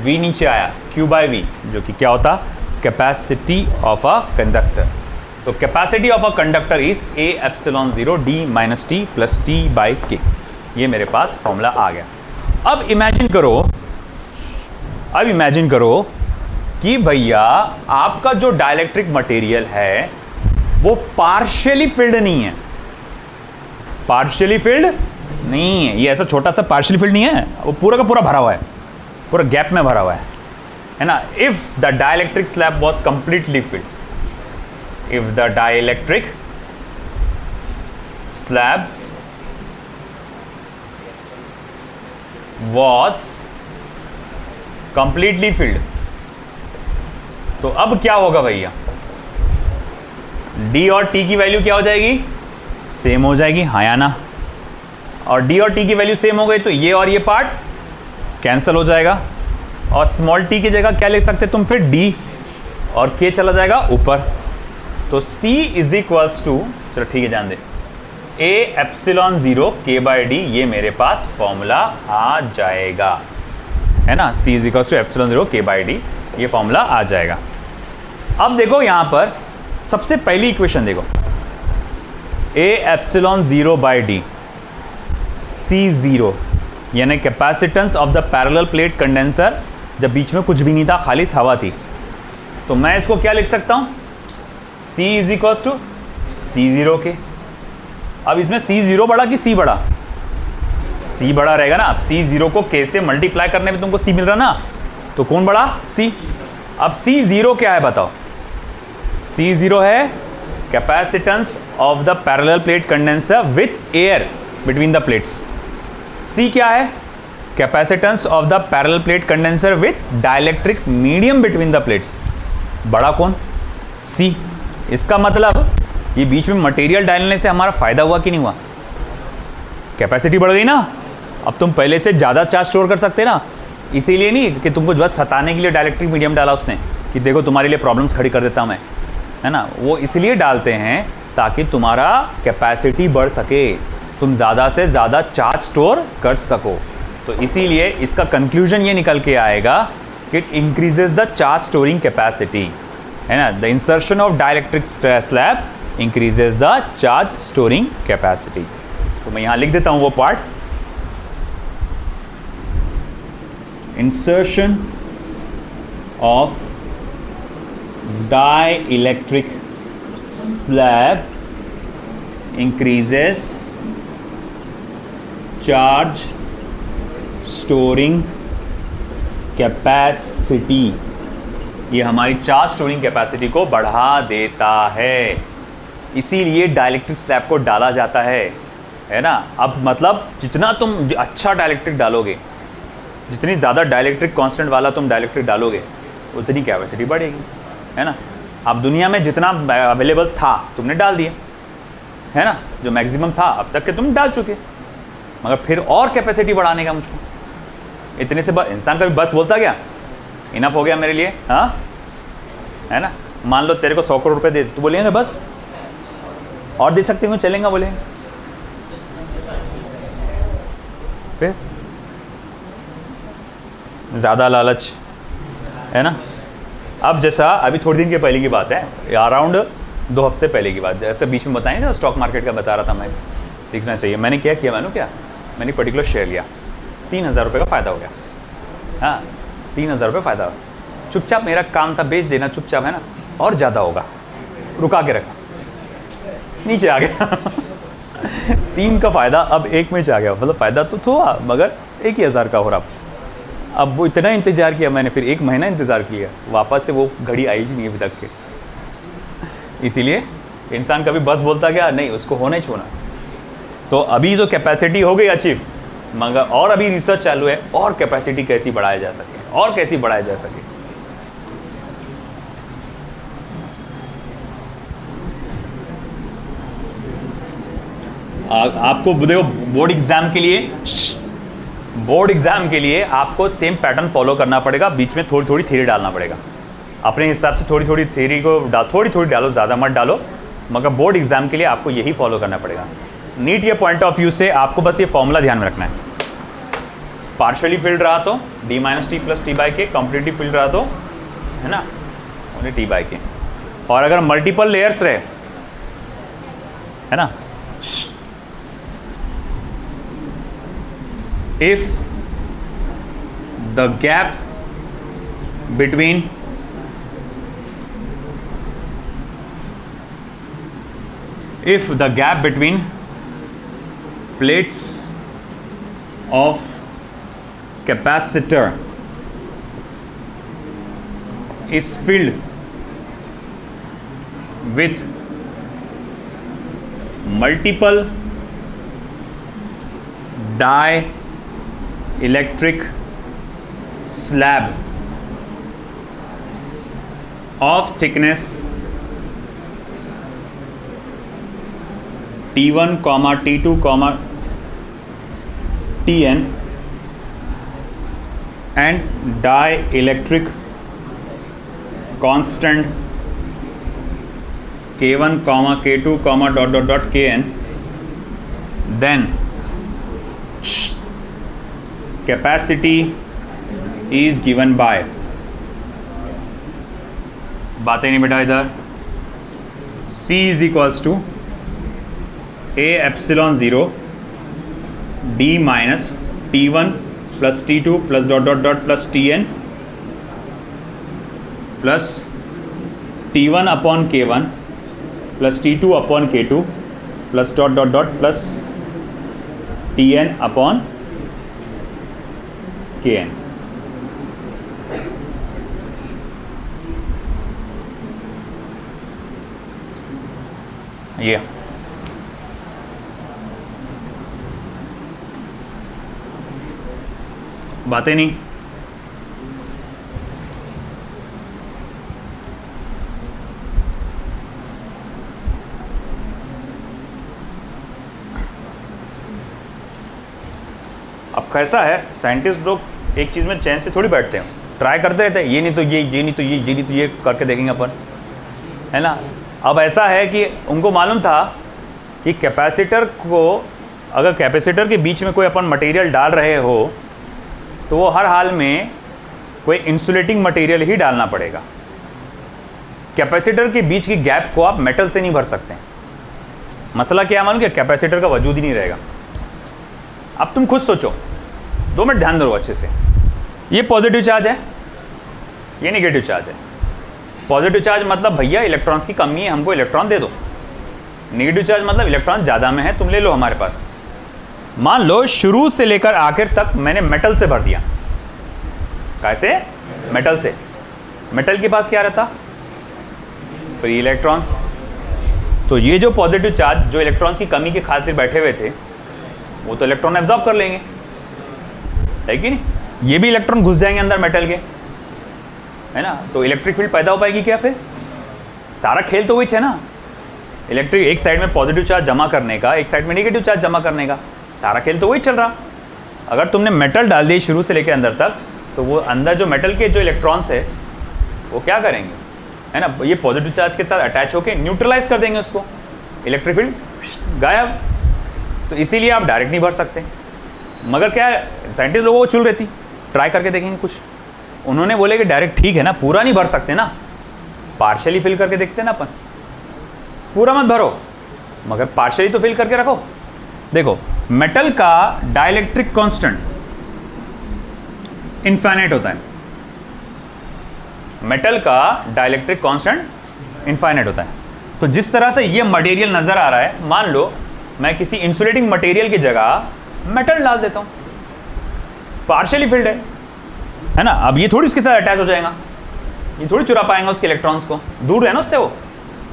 V नीचे आया, Q बाई V जो कि क्या होता, कैपेसिटी ऑफ अ कंडक्टर। तो capacity of a conductor is A epsilon 0 D minus T plus T by K। ये मेरे पास फॉर्मूला आ गया। अब इमेजिन करो कि भैया आपका जो डाइलेक्ट्रिक मटेरियल है वो पार्शियली फिल्ड नहीं है, पार्शियली फिल्ड नहीं है, ये ऐसा छोटा सा पार्शियली फिल्ड नहीं है, वो पूरा का पूरा भरा हुआ है, पूरा गैप में भरा हुआ है ना। If the dielectric slab was completely filled, if the dielectric slab was completely filled, तो अब क्या होगा भैया, D और T की वैल्यू क्या हो जाएगी, सेम हो जाएगी, हाँ या ना। और D और T की वैल्यू सेम हो गई तो ये और ये पार्ट कैंसिल हो जाएगा, और स्मॉल t की जगह क्या लिख सकते तुम फिर D, और K चला जाएगा ऊपर। तो C इज इक्वल्स टू, चलो ठीक है जान दे, A एप्सिलॉन 0 K बाई डी, ये मेरे पास फॉर्मूला आ जाएगा, है ना। C is equals to epsilon 0 K by डी, ये फॉर्मूला आ जाएगा। अब देखो यहां पर सबसे पहली इक्वेशन देखो, A epsilon 0 by D, C 0, यानी capacitance of the parallel plate condenser, जब बीच में कुछ भी नहीं था, खाली हवा थी, तो मैं इसको क्या लिख सकता हूं, C is equals to C0 के। अब इसमें C0 बड़ा कि C बड़ा, C बड़ा रहेगा ना। C0 को K से मल्टीप्लाई करने में तुमको C मिल रहा ना, तो कौन बड़ा, C। अब C0 क्या है बताओ, C0 है capacitance of the parallel plate condenser with air between the plates. C क्या है, capacitance of the parallel plate condenser with dielectric medium between the plates. बड़ा कौन, C। इसका मतलब ये बीच में मटेरियल डालने से हमारा फायदा हुआ कि नहीं हुआ, कैपेसिटी बढ़ गई ना। अब तुम पहले से ज़्यादा चार्ज स्टोर कर सकते ना, इसीलिए नहीं कि तुमको बस सताने के लिए डाइलेक्ट्रिक मीडियम डाला उसने कि देखो तुम्हारे लिए प्रॉब्लम्स खड़ी कर देता मैं, है ना। वो इसलिए डालते हैं ताकि तुम्हारा कैपेसिटी बढ़ सके, तुम ज़्यादा से ज़्यादा चार्ज स्टोर कर सको। तो इसीलिए इसका कंक्लूजन ये निकल के आएगा कि it increases the charge storing capacity, है ना। The insertion of dielectric slab increases the charge storing capacity. तो मैं यहां लिख देता हूं वो part, insertion of dielectric slab increases charge storing capacity. ये हमारी चार्ज स्टोरिंग कैपेसिटी को बढ़ा देता है, इसीलिए डाइलेक्ट्रिक स्लैब को डाला जाता है ना। अब मतलब जितना तुम अच्छा डाइलेक्ट्रिक डालोगे, जितनी ज़्यादा डाइलेक्ट्रिक कांस्टेंट वाला तुम डाइलेक्ट्रिक डालोगे, उतनी कैपेसिटी बढ़ेगी, है ना। अब दुनिया में जितना अवेलेबल था तुमने डाल दिया, है ना, जो मैक्सिमम था अब तक के तुम डाल चुके, मगर फिर और कैपेसिटी बढ़ाने का मुझको, इतने से इंसान कभी बस बोलता क्या, इनफ हो गया मेरे लिए, हाँ, है ना। मान लो तेरे को 100 करोड़ रुपए दे, तो बोलेंगे बस और दे सकते हो, चलेंगे, बोलेंगे। फिर ज़्यादा लालच, है ना। अब जैसा अभी थोड़ी दिन के पहले की बात है, अराउंड 2 हफ्ते पहले की बात, जैसे बीच में बताएं, स्टॉक मार्केट का बता रहा था मैं, सीखना चाहिए। मैंने क्या किया मालूम क्या, मैंने पर्टिकुलर शेयर लिया, 3000 रुपये का फ़ायदा हो गया, हाँ 3000 रुपये फ़ायदा हो। चुपचाप मेरा काम था बेच देना चुपचाप, है ना, और ज़्यादा होगा, रुका के रखा, नीचे आ गया 3 का फ़ायदा अब 1 में आ गया, मतलब फ़ायदा तो हुआ मगर 1000 का हो रहा। अब वो इतना इंतज़ार किया मैंने, फिर 1 महीना इंतज़ार किया, वापस से वो घड़ी आई ही नहीं अभी तक के। इसीलिए इंसान कभी बस बोलता क्या नहीं, उसको होना ही छोड़ना। तो अभी तो कैपेसिटी हो गई अचीव, मगर और अभी रिसर्च चालू है, और कैपेसिटी कैसी बढ़ाया जा सके, और कैसी बढ़ाया जा सके। आपको देखो बोर्ड एग्जाम के लिए आपको सेम पैटर्न फॉलो करना पड़ेगा, बीच में थोड़ी थोड़ी थ्योरी डालना पड़ेगा, अपने हिसाब से थोड़ी थोड़ी थ्योरी को थोड़ी थोड़ी डालो, ज़्यादा मत डालो, मगर बोर्ड एग्जाम के लिए आपको यही फॉलो करना पड़ेगा। नीट ये पॉइंट ऑफ व्यू से आपको बस ये फॉर्मूला ध्यान में रखना है, पार्शियली फिल्ड रहा तो d - t + t/k, completely filled रहा तो, है ना, ओनली t/k। और अगर मल्टीपल लेयर्स रहे, है ना, if the gap between if the gap between plates of capacitor is filled with multiple dielectric slab of thickness T1, T2, Tn and dielectric constant K1, K2, Kn, then capacity is given by, बातें नहीं बेटा इधर, C is equals to A epsilon 0 D minus T1 plus T2 plus plus Tn plus T1 upon K1 plus T2 upon K2 plus plus Tn upon Kn. ये बातें नहीं, अब कैसा है, साइंटिस्ट लोग एक चीज़ में चैन से थोड़ी बैठते हैं, ट्राई करते रहते हैं, ये नहीं तो ये नहीं तो ये नहीं तो ये करके देखेंगे अपन, है ना। अब ऐसा है कि उनको मालूम था कि कैपेसिटर को, अगर कैपेसिटर के बीच में कोई अपन मटेरियल डाल रहे हो तो वो हर हाल में कोई इंसुलेटिंग मटेरियल ही डालना पड़ेगा। कैपेसिटर के बीच की गैप को आप मेटल से नहीं भर सकते। मसला क्या है मालूम, कि कैपेसिटर का वजूद ही नहीं रहेगा। अब तुम खुद सोचो, 2 मिनट ध्यान दो अच्छे से। ये पॉजिटिव चार्ज है, ये नेगेटिव चार्ज है। पॉजिटिव चार्ज मतलब भैया इलेक्ट्रॉन्स की कमी है, हमको इलेक्ट्रॉन दे दो। नेगेटिव चार्ज मतलब इलेक्ट्रॉन ज़्यादा में है, तुम ले लो हमारे पास। मान लो शुरू से लेकर आखिर तक मैंने मेटल से भर दिया। कैसे? मेटल से। मेटल के पास क्या रहता? Free electrons. तो ये जो पॉजिटिव चार्ज जो इलेक्ट्रॉन्स की कमी के खातिर बैठे हुए थे, वो तो इलेक्ट्रॉन एब्जॉर्ब कर लेंगे, है कि नहीं? ये भी इलेक्ट्रॉन घुस जाएंगे अंदर मेटल के, है ना। तो इलेक्ट्रिक फील्ड पैदा हो पाएगी क्या? फिर सारा खेल तो वही है ना। इलेक्ट्रिक एक साइड में पॉजिटिव चार्ज जमा करने का, एक साइड में नेगेटिव चार्ज जमा करने का, सारा खेल तो वही चल रहा। अगर तुमने मेटल डाल दिए शुरू से लेकर अंदर तक, तो वो अंदर जो मेटल के जो इलेक्ट्रॉन्स है वो क्या करेंगे, है ना, ये पॉजिटिव चार्ज के साथ अटैच होकर न्यूट्रलाइज कर देंगे उसको, इलेक्ट्रिक फील्ड गायब। तो इसीलिए आप डायरेक्ट नहीं भर सकते। मगर क्या है, साइंटिस्ट लोगों को चुल रहती, ट्राई करके देखेंगे कुछ। उन्होंने बोले कि डायरेक्ट ठीक है ना, पूरा नहीं भर सकते ना, पार्शियली फिल करके देखते ना अपन। पूरा मत भरो, मगर पार्शियली तो फिल करके रखो। देखो, मेटल का डाइलेक्ट्रिक कांस्टेंट इनफाइनाइट होता है। मेटल का डाइलेक्ट्रिक कांस्टेंट इनफाइनाइट होता है। तो जिस तरह से ये मटेरियल नजर आ रहा है, मान लो मैं किसी इंसुलेटिंग मटेरियल की जगह मेटल डाल देता हूं, पार्शियली फिल्ड है ना। अब ये थोड़ी उसके साथ अटैच हो जाएगा, ये थोड़ी चुरा पाएंगे उसके इलेक्ट्रॉन्स को, दूर है ना उससे वो।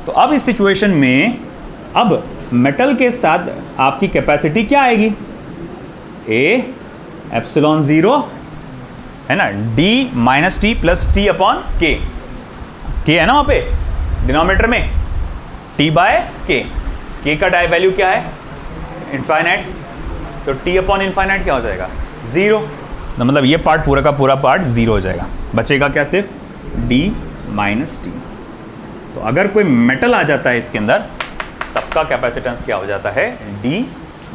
तो अब इस सिचुएशन में अब मेटल के साथ आपकी कैपेसिटी क्या आएगी? ए एप्सिलॉन 0 है ना, D minus T plus T upon के। के है ना वहाँ पे डिनोमिनेटर में, टी बाय के। के का डाई वैल्यू क्या है? इनफाइनाइट। तो टी अपॉन इनफाइनाइट क्या हो जाएगा? 0। तो मतलब ये पार्ट पूरा का पूरा पार्ट 0 हो जाएगा। बचेगा क्या? सिर्फ डी माइनस टी। तो अगर कोई मेटल आ जाता है इसके अंदर, तब का कैपेसिटेंस क्या हो जाता है? D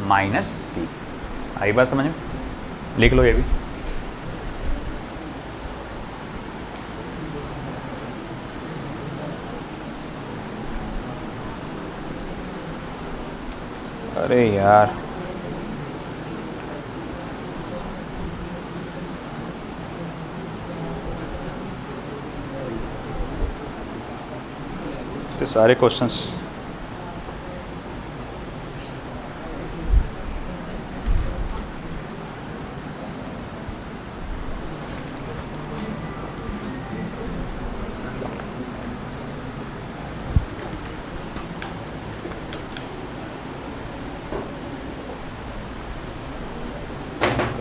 minus T. आई बात समझ में? लिख लो ये भी। अरे यार, तो सारे क्वेश्चंस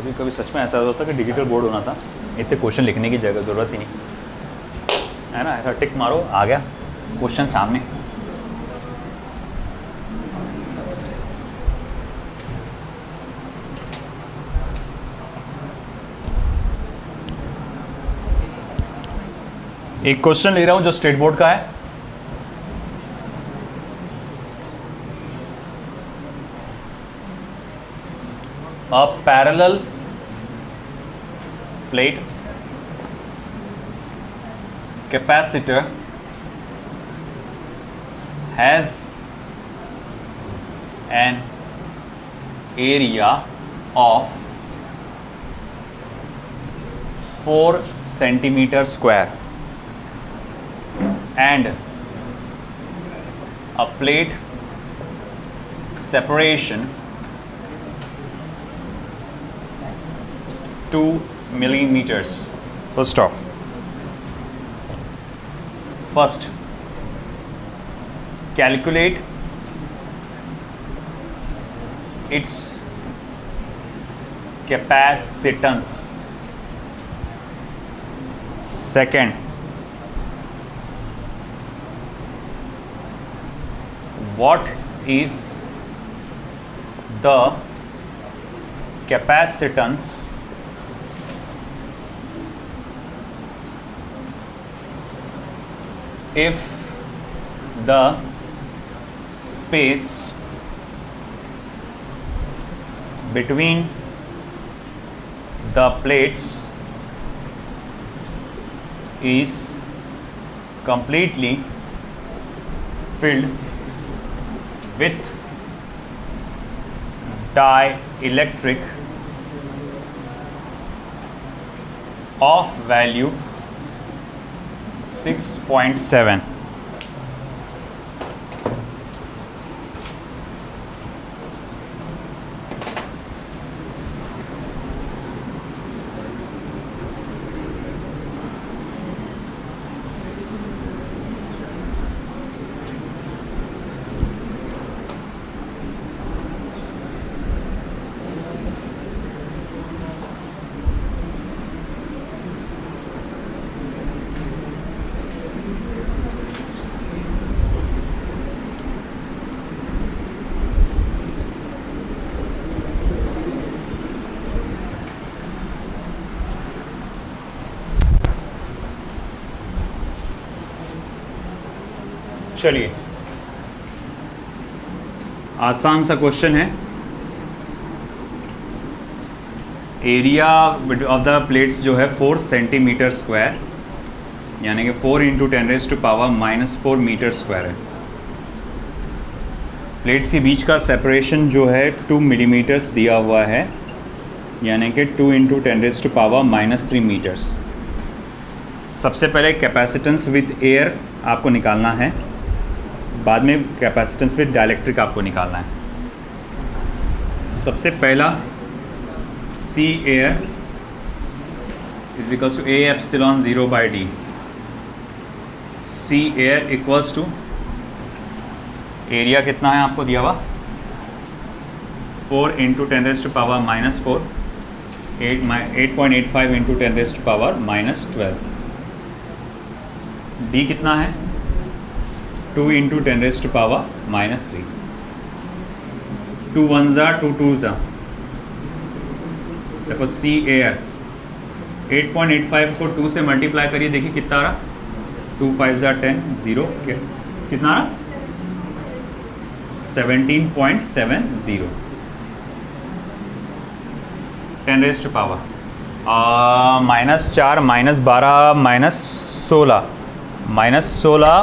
कभी कभी सच में ऐसा होता है कि डिजिटल बोर्ड होना था, इतने क्वेश्चन लिखने की जगह ज़रूरत ही नहीं है ना, ऐसा टिक मारो आ गया क्वेश्चन सामने। एक क्वेश्चन ले रहा हूं जो स्टेट बोर्ड का है। A parallel plate capacitor has an area of 4 centimeter square and a plate separation 2 millimeters. Full stop. First, calculate its capacitance. Second, what is the capacitance if the space between the plates is completely filled with dielectric of value 6.7. चलिए, आसान सा question है। Area of the plates जो है 4 centimetre square, यानी कि 4 into 10⁻⁻⁴ metre square है। Plates के बीच का सेपरेशन जो है 2 मिलीमीटर्स दिया हुआ है, यानी कि 2 इंटू 10⁻³ मीटर्स। सबसे पहले कैपेसिटेंस विद एयर आपको निकालना है, बाद में कैपेसिटेंस विद डाइलेक्ट्रिक आपको निकालना है। सबसे पहला C air is equals to A epsilon 0/d। C air equals to area कितना है आपको दिया हुआ 4 इंटू 10⁻⁻⁴, 8.85 इंटू 10⁻⁻12। डी कितना है 2 into 10⁻⁻3। 2 1s are 2 2s are, देखो सी एयर 8.85 को 2 से मल्टीप्लाई करिए, देखिए कितना आ रहा 2 5s are 10 0 कितना आ रहा 17.70 10⁻⁻⁻4 -4 -12 -16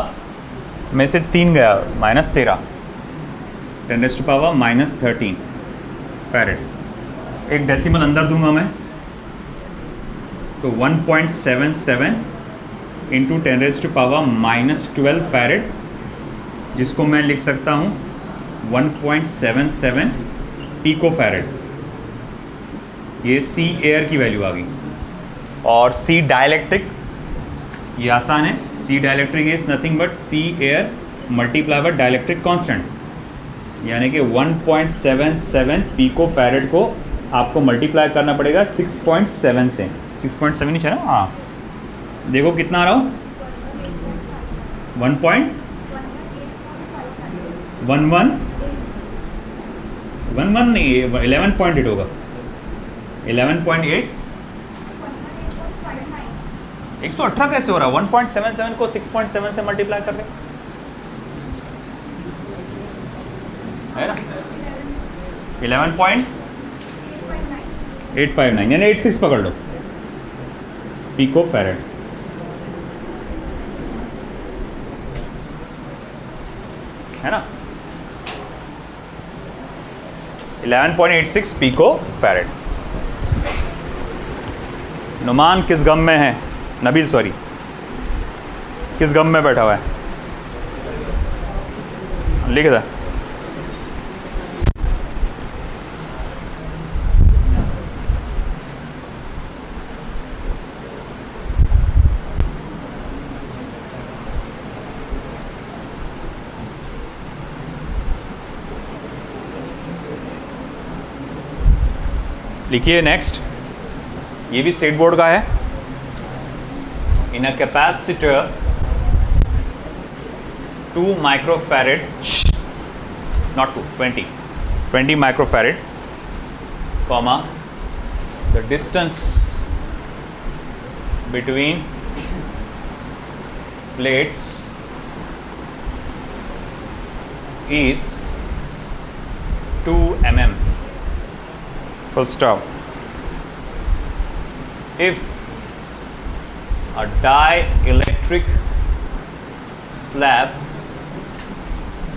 में से 3 गया -13 10⁻⁻13 फैरेड। एक डेसिमल अंदर दूंगा मैं तो 1.77 इंटू 10⁻⁻12 फैरेड, जिसको मैं लिख सकता हूँ 1.77 पिको फैरेड। ये सी एयर की वैल्यू आ गई। और सी डाइलेक्ट्रिक, ये आसान है, C dielectric is nothing but C air multiply by dielectric constant, यानी कि 1.77 पिको फैरेड को आपको मल्टीप्लाई करना पड़ेगा 6.7 से। 6.7 ही है ना, हाँ देखो कितना आ रहा हो, 1.11 नहीं, 11.8 होगा, 11.8। 118 कैसे हो रहा है? 1.77 को 6.7 से मल्टीप्लाई कर रहे है ना, 11.859 यानी 86 पकड़ लो पिको फैरेड, है ना, 11.86 पिको फैरेड। नुमान किस गम में है? नबील सॉरी, किस गम में बैठा हुआ है? लिख दे। लिखिए नेक्स्ट, ये भी स्टेट बोर्ड का है। In a capacitor 2 microfarad, not 2, 20 microfarad, comma the distance between plates is 2 mm, full stop. If a dielectric slab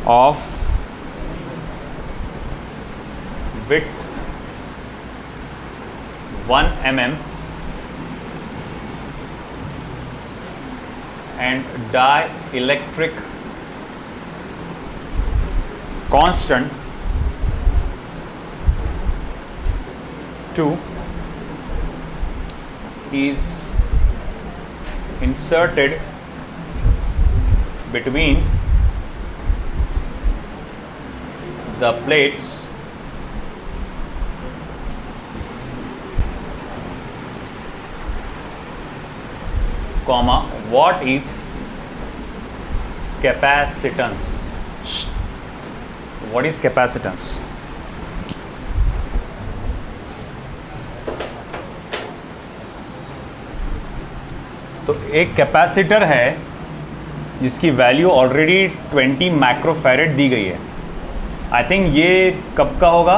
of width 1 mm and dielectric constant 2 is inserted between the plates comma what is capacitance? What is capacitance? तो एक capacitor है जिसकी value already 20 microfarad दी गई है। I think ये कब का होगा?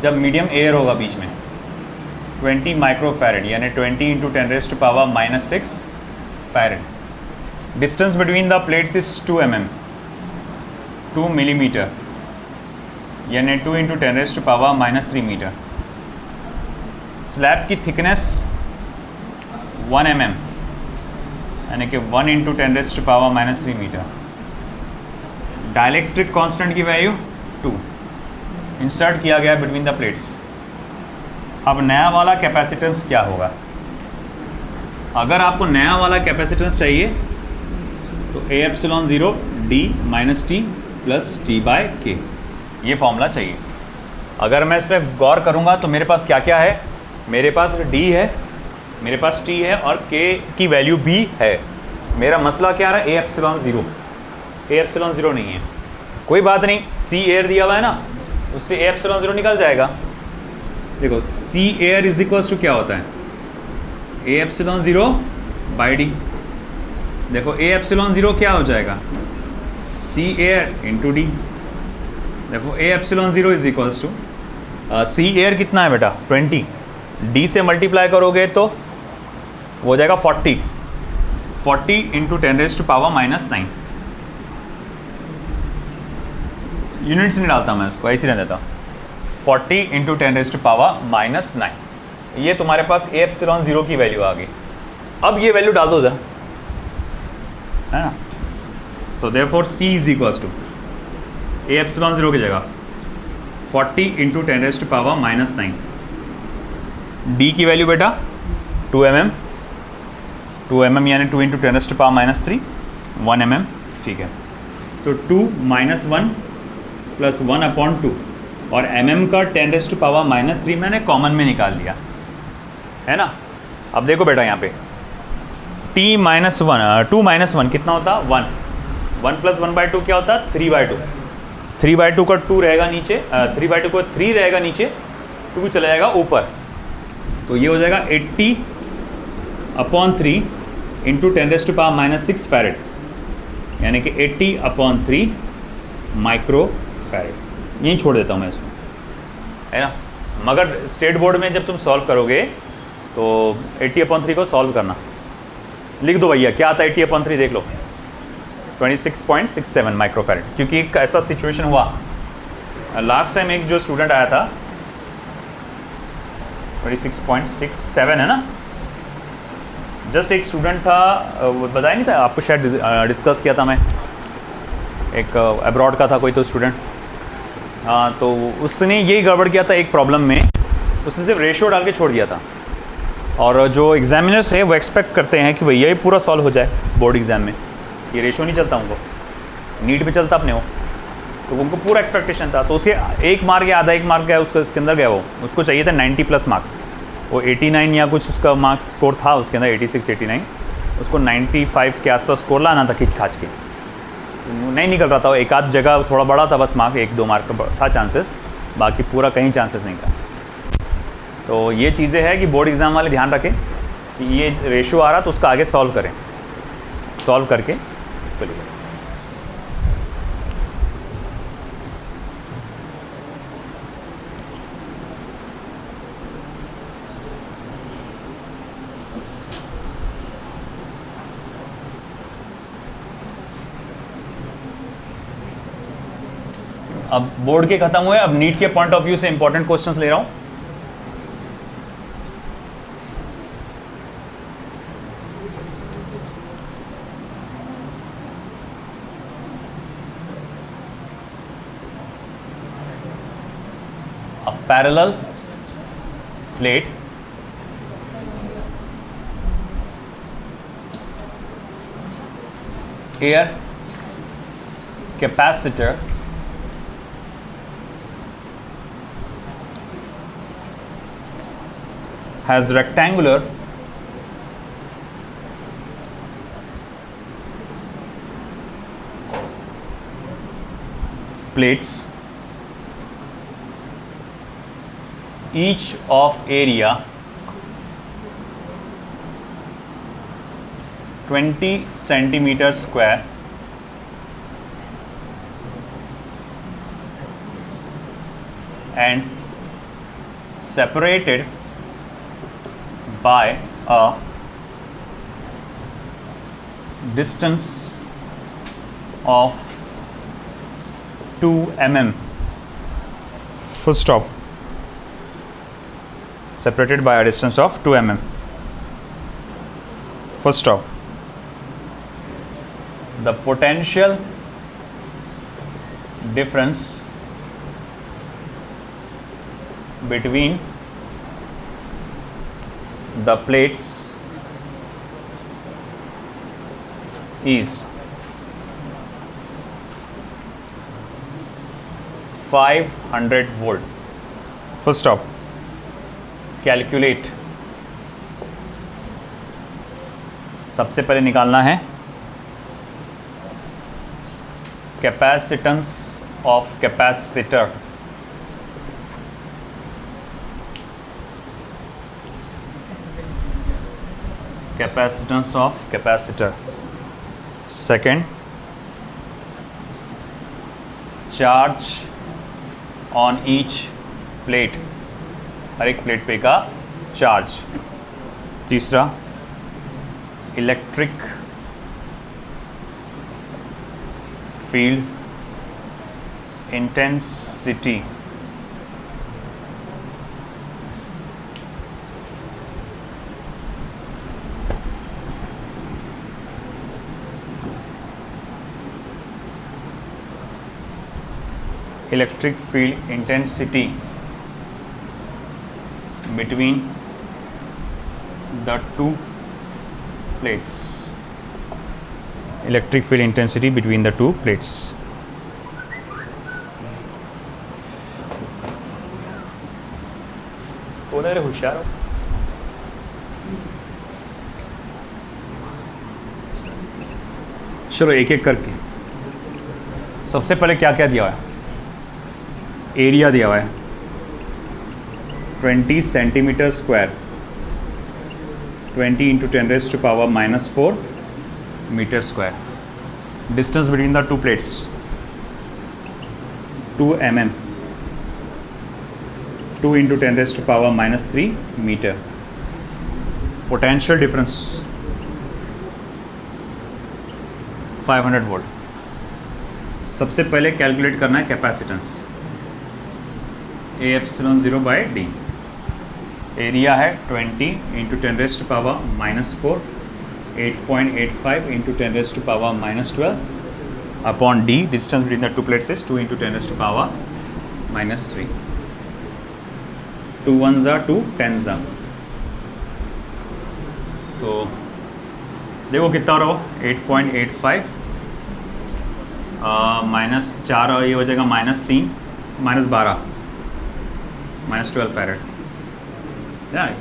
जब मीडियम एयर होगा बीच में। 20 माइक्रोफैरेड यानी 20 × 10⁻⁻6 farad. Distance between the plates is 2 mm, 2 millimetre यानी 2 × 10⁻³ मीटर। स्लैब की थिकनेस 1 mm यानी कि 1 × 10⁻³ मीटर। डायलेक्ट्रिक कांस्टेंट की वैल्यू 2 इंसर्ट किया गया बिटवीन द प्लेट्स। अब नया वाला कैपेसिटेंस क्या होगा? अगर आपको नया वाला कैपेसिटेंस चाहिए तो A∈0 d - t + t/k, ये फॉर्मूला चाहिए। अगर मैं इसमें गौर करूँगा तो मेरे पास क्या क्या है? मेरे पास d है, मेरे पास t है और k की वैल्यू भी है। मेरा मसला क्या रहा है? A∈0। A∈0 नहीं है, कोई बात नहीं, C एयर दिया हुआ है ना, उससे A∈0 निकल जाएगा। देखो C air is equals to क्या होता है? A∈0/d। देखो A∈0 क्या हो जाएगा? C air × d। देखो A∈0 is equals to C air कितना है बेटा? 20, d से मल्टीप्लाई करोगे तो वो हो जाएगा 40 × 10⁻⁻9। यूनिट्स नहीं डालता मैं इसको, ऐसे ही रहने देता। 40 × 10⁻⁻9, ये तुम्हारे पास A∈0 की वैल्यू आ गई। अब ये वैल्यू डाल दो जरा, है ना। तो therefore C is equals to A∈0 की जगह 40 × 10⁻⁻9। d की वैल्यू बेटा 2 mm, 2 mm यानी 2 × 10⁻³ 1 mm, ठीक है। तो 2 - 1 + 1/2 और mm का 10⁻³ मैंने कॉमन में निकाल लिया, है ना। अब देखो बेटा यहाँ पे t -1 2 - 1 कितना होता, 1 1 + 1/2 क्या होता, 3/2 3/2 का 2 रहेगा नीचे, 3/2 का 3 रहेगा नीचे, 2 चला जाएगा ऊपर, तो ये हो जाएगा 80/3 इंटू 10⁻⁻6 फैरेड, यानी कि 80/3 माइक्रो फैरेड। यहीं छोड़ देता हूँ मैं इसको, है ना। मगर स्टेट बोर्ड में जब तुम सॉल्व करोगे तो 80/3 को सॉल्व करना, लिख दो भैया क्या आता है 80/3, देख लो 26.67 माइक्रो फैरेड। क्योंकि एक ऐसा सिचुएशन हुआ लास्ट टाइम, एक जो स्टूडेंट आया था 26.67 है ना, जस्ट एक स्टूडेंट था, वो बताया नहीं था आपको, शायद डिस्कस किया था मैं, एक अब्रॉड का था कोई तो स्टूडेंट, हाँ, तो उसने यही गड़बड़ किया था एक प्रॉब्लम में, उसने सिर्फ रेशियो डाल के छोड़ दिया था। और जो एग्जामिनर्स है वो एक्सपेक्ट करते हैं कि भैया ये पूरा सॉल्व हो जाए बोर्ड एग्जाम में, ये रेशियो नहीं चलता उनको, नीट में चलता अपने वो, तो उनको पूरा एक्सपेक्टेशन था। तो उसके 1 मार्क या आधा 1 मार्क गया उसका, इसके अंदर गया वो, उसको चाहिए था 90+ मार्क्स, वो 89 या कुछ उसका मार्क्स स्कोर था उसके अंदर, 86 89, उसको 95 के आसपास स्कोर लाना था खींच खाच के, नहीं निकल रहा था। एक आध जगह थोड़ा बड़ा था बस मार्क, 1-2 मार्क का था चांसेस, बाकी पूरा कहीं चांसेस नहीं था। तो ये चीज़ें हैं कि बोर्ड एग्ज़ाम वाले ध्यान रखें कि ये रेशियो आ रहा तो उसका आगे सॉल्व करें, सॉल्व करके इसको लिखें। अब बोर्ड के खत्म हुए, अब नीट के पॉइंट ऑफ व्यू से इंपॉर्टेंट क्वेश्चंस ले रहा हूं। A parallel plate air capacitor has rectangular plates, each of area 20 centimeters square and separated by a distance of 2 mm. Full stop. Separated by a distance of 2 mm. Full stop. The potential difference between the plates is 500 volt. Full stop. Calculate. सबसे पहले निकालना है capacitance of capacitor. Capacitance of capacitor. Second, charge on each plate, हर एक plate पे का charge. तीसरा, electric field intensity. electric field intensity between the two plates. Electric field intensity between the two plates. थोड़े अरे होशियार हो। चलो एक एक करके, सबसे पहले क्या क्या दिया हुआ है? एरिया दिया हुआ है 20 centimetre square, 20 into 10⁻⁻⁴ metre square. Distance between the two plates 2 mm, 2 into 10⁻³ metre. Potential difference 500 volt. सबसे पहले कैलकुलेट करना है कैपेसिटेंस A∈0/d। एरिया है 20 into 10⁻⁻⁴, 8.85 into 10⁻⁻12 upon d। Distance between the two plates is 2 into 10⁻⁻3। 2 1s are 2 10s are। तो देखो कितना हो रहा हो, 8.85 -4 और ये हो जाएगा -3 -12 -12 फैरेड।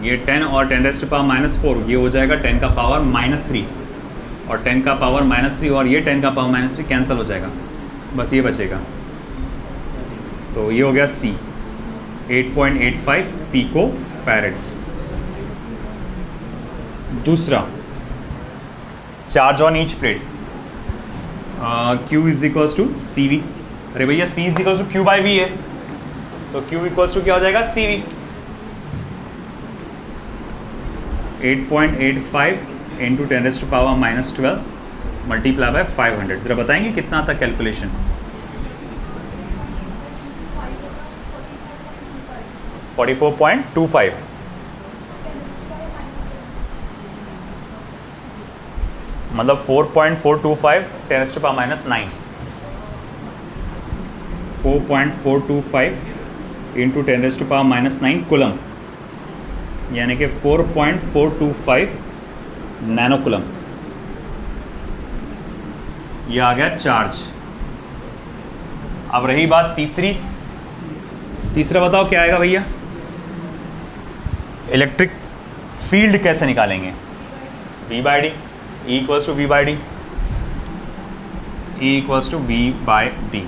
ये 10 और 10⁻⁻⁴ ये हो जाएगा 10 का पावर -3 और 10 का पावर -3 और ये 10 का पावर -3 कैंसिल हो जाएगा, बस ये बचेगा। तो ये हो गया C 8.85 पिको फैरेड। दूसरा, charge on each plate Q is equals to CV। अरे भैया C is equals to Q/V है, तो Q इक्वल्स टू क्या हो जाएगा CV। 8.85 into 10⁻⁻12 multiply by 500। जरा बताएंगे कितना आता कैलकुलेशन? 44.25। मतलब 4.425 10⁻⁹। 4.425 इंटू 10⁻⁹ कूलम, यानी कि 4.425 नैनो कूलम। ये आ गया चार्ज। अब रही बात तीसरा बताओ क्या आएगा भैया? इलेक्ट्रिक फील्ड कैसे निकालेंगे? V/d, E equals to V/d, E equals to V/d।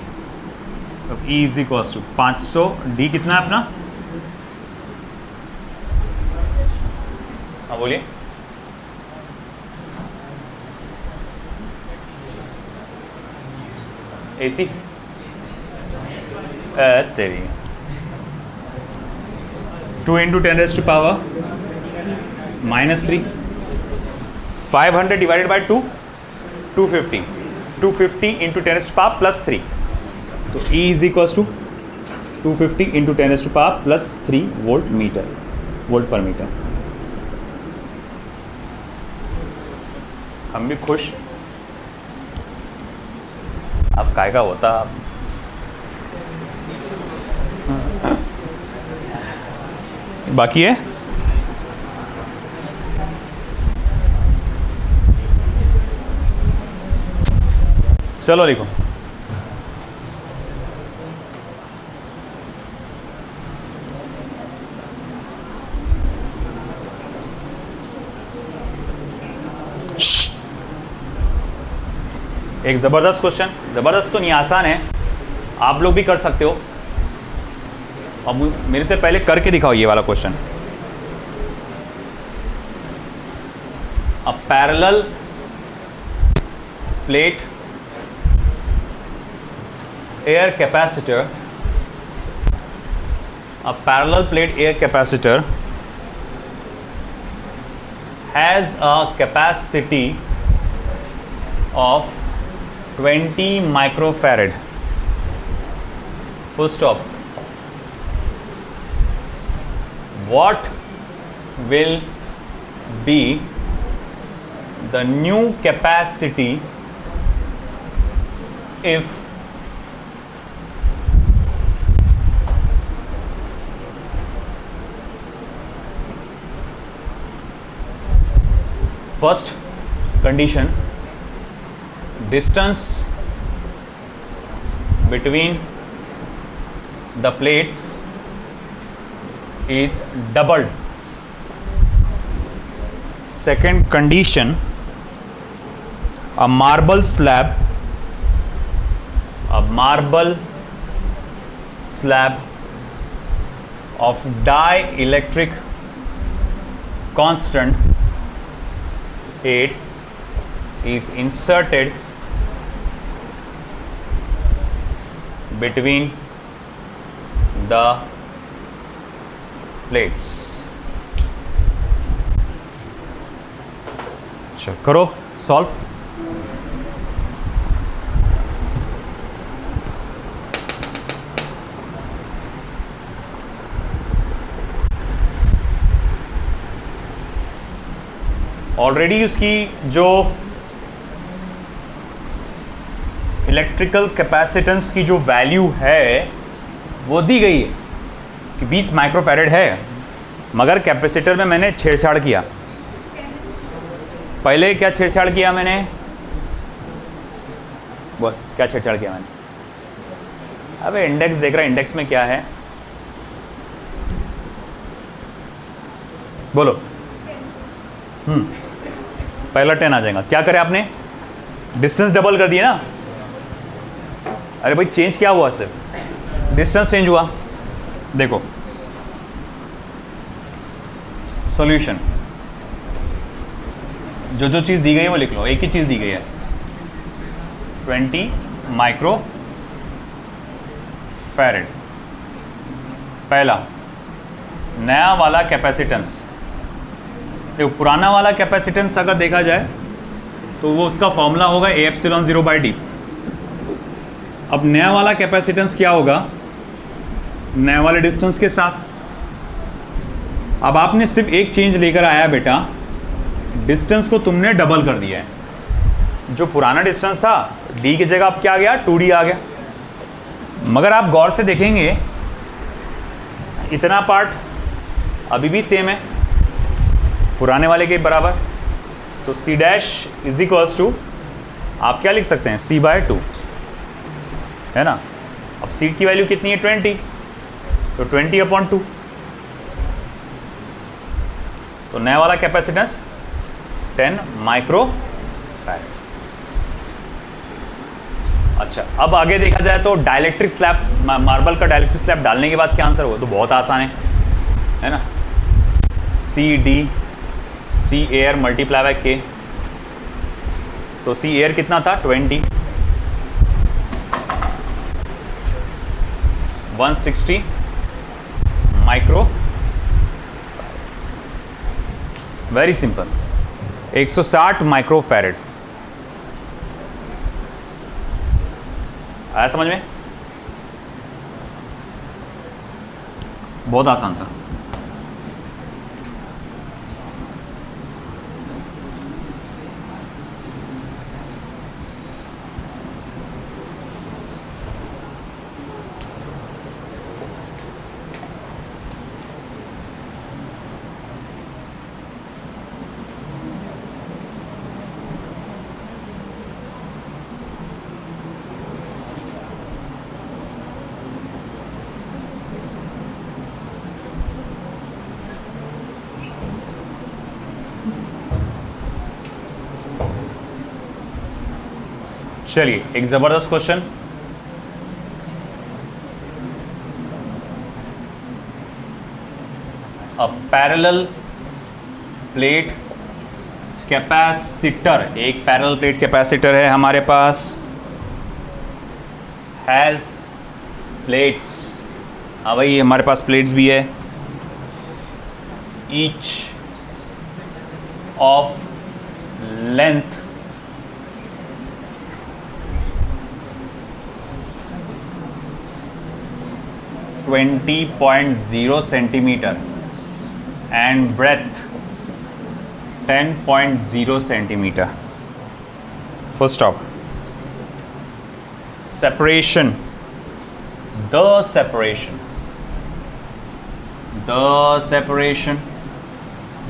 तो E is equals to 500, D कितना है अपना? हाँ बोलिए। AC तेरी 2 इंटू 10⁻⁻3। 500 divided by 2 250। 250 इंटू 10⁻+3। तो E is equals to 250 into 10⁻+3 volt पर मीटर। हम भी खुश, अब काय का होता। बाकी है चलो लिखो। एक जबरदस्त क्वेश्चन, जबरदस्त तो नहीं, आसान है, आप लोग भी कर सकते हो। अब मेरे से पहले करके दिखाओ ये वाला question. A parallel plate air capacitor, a parallel plate air capacitor has a capacity of 20 microfarad. Full stop. What will be the new capacity if first condition, distance between the plates is doubled. Second condition, a marble slab of dielectric constant 8 is inserted between the plates. चलो करो solve. Already इसकी जो electrical capacitance की जो value है वो दी गई है कि 20 माइक्रोफैरेड है, मगर कैपेसिटर में मैंने छेड़छाड़ किया. पहले क्या छेड़छाड़ किया मैंने? बोल क्या छेड़छाड़ किया मैंने? अबे इंडेक्स देख रहा है, इंडेक्स में क्या है? बोलो. पहला 10 आ जाएगा. क्या करे आपने? डिस्टेंस डबल कर दिया ना. अरे भाई चेंज क्या हुआ? सिर्फ डिस्टेंस चेंज हुआ. देखो सॉल्यूशन, जो जो चीज़ दी गई है वो लिख लो. एक ही चीज़ दी गई है, 20 माइक्रो फैरेड. पहला नया वाला कैपेसिटेंस. देखो पुराना वाला कैपेसिटेंस अगर देखा जाए तो वो उसका फॉर्मूला होगा ए एप्सिलॉन 0/d. अब नया वाला कैपेसिटेंस क्या होगा? नए वाले डिस्टेंस के साथ. अब आपने सिर्फ एक चेंज लेकर आया बेटा, डिस्टेंस को तुमने डबल कर दिया है. जो पुराना डिस्टेंस था d की जगह अब क्या आ गया? 2d आ गया. मगर आप गौर से देखेंगे इतना पार्ट अभी भी सेम है, पुराने वाले के बराबर. तो c dash is equals to, आप क्या लिख सकते हैं? c/2 है ना. अब c की वैल्यू कितनी है? 20. तो 20/2. तो नया वाला कैपेसिटेंस 10 माइक्रो फैरेड. अच्छा, अब आगे देखा जाए तो डाइलेक्ट्रिक स्लैब, मार्बल का डाइलेक्ट्रिक स्लैब डालने के बाद क्या आंसर होगा? तो बहुत आसान है ना. C air multiply bye K. तो C एयर कितना था? 20. 160 micro. Very simple. 160 micro farad. आया समझ में? बहुत आसान था. चलिए एक जबरदस्त क्वेश्चन. अ पैरेलल प्लेट कैपेसिटर, एक पैरेलल प्लेट कैपेसिटर है हमारे पास, हैज प्लेट्स. हाँ भाई हमारे पास प्लेट्स भी है. Each of length 20.0 centimetre and breadth 10.0 centimeter. Full stop. Separation. The separation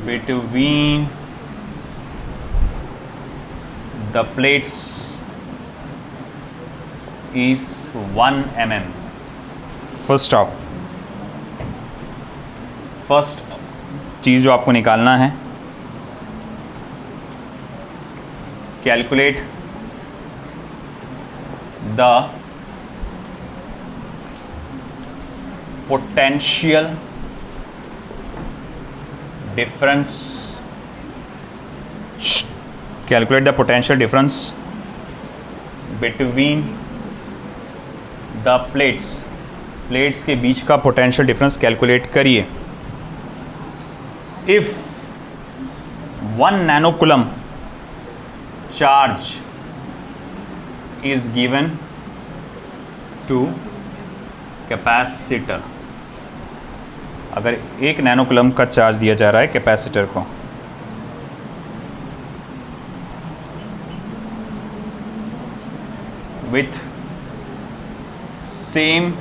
between the plates is 1 mm. Full stop. First चीज़ जो आपको निकालना है, calculate the potential difference, calculate the potential difference between the plates, plates के बीच का potential difference calculate करिए। If 1 nanocoulomb charge is given to capacitor, अगर 1 नैनोकूलम का चार्ज दिया जा रहा है कैपेसिटर को, with same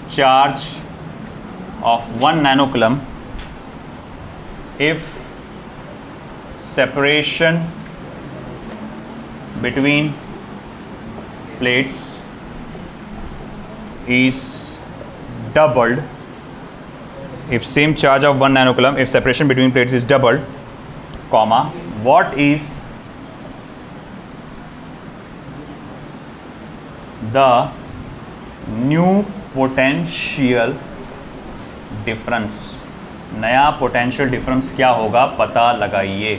charge of 1 nanocoulomb, if separation between plates is doubled, if same charge of 1 nanocoulomb, if separation between plates is doubled, comma, what is the new potential difference, नया potential difference क्या होगा पता लगाइए।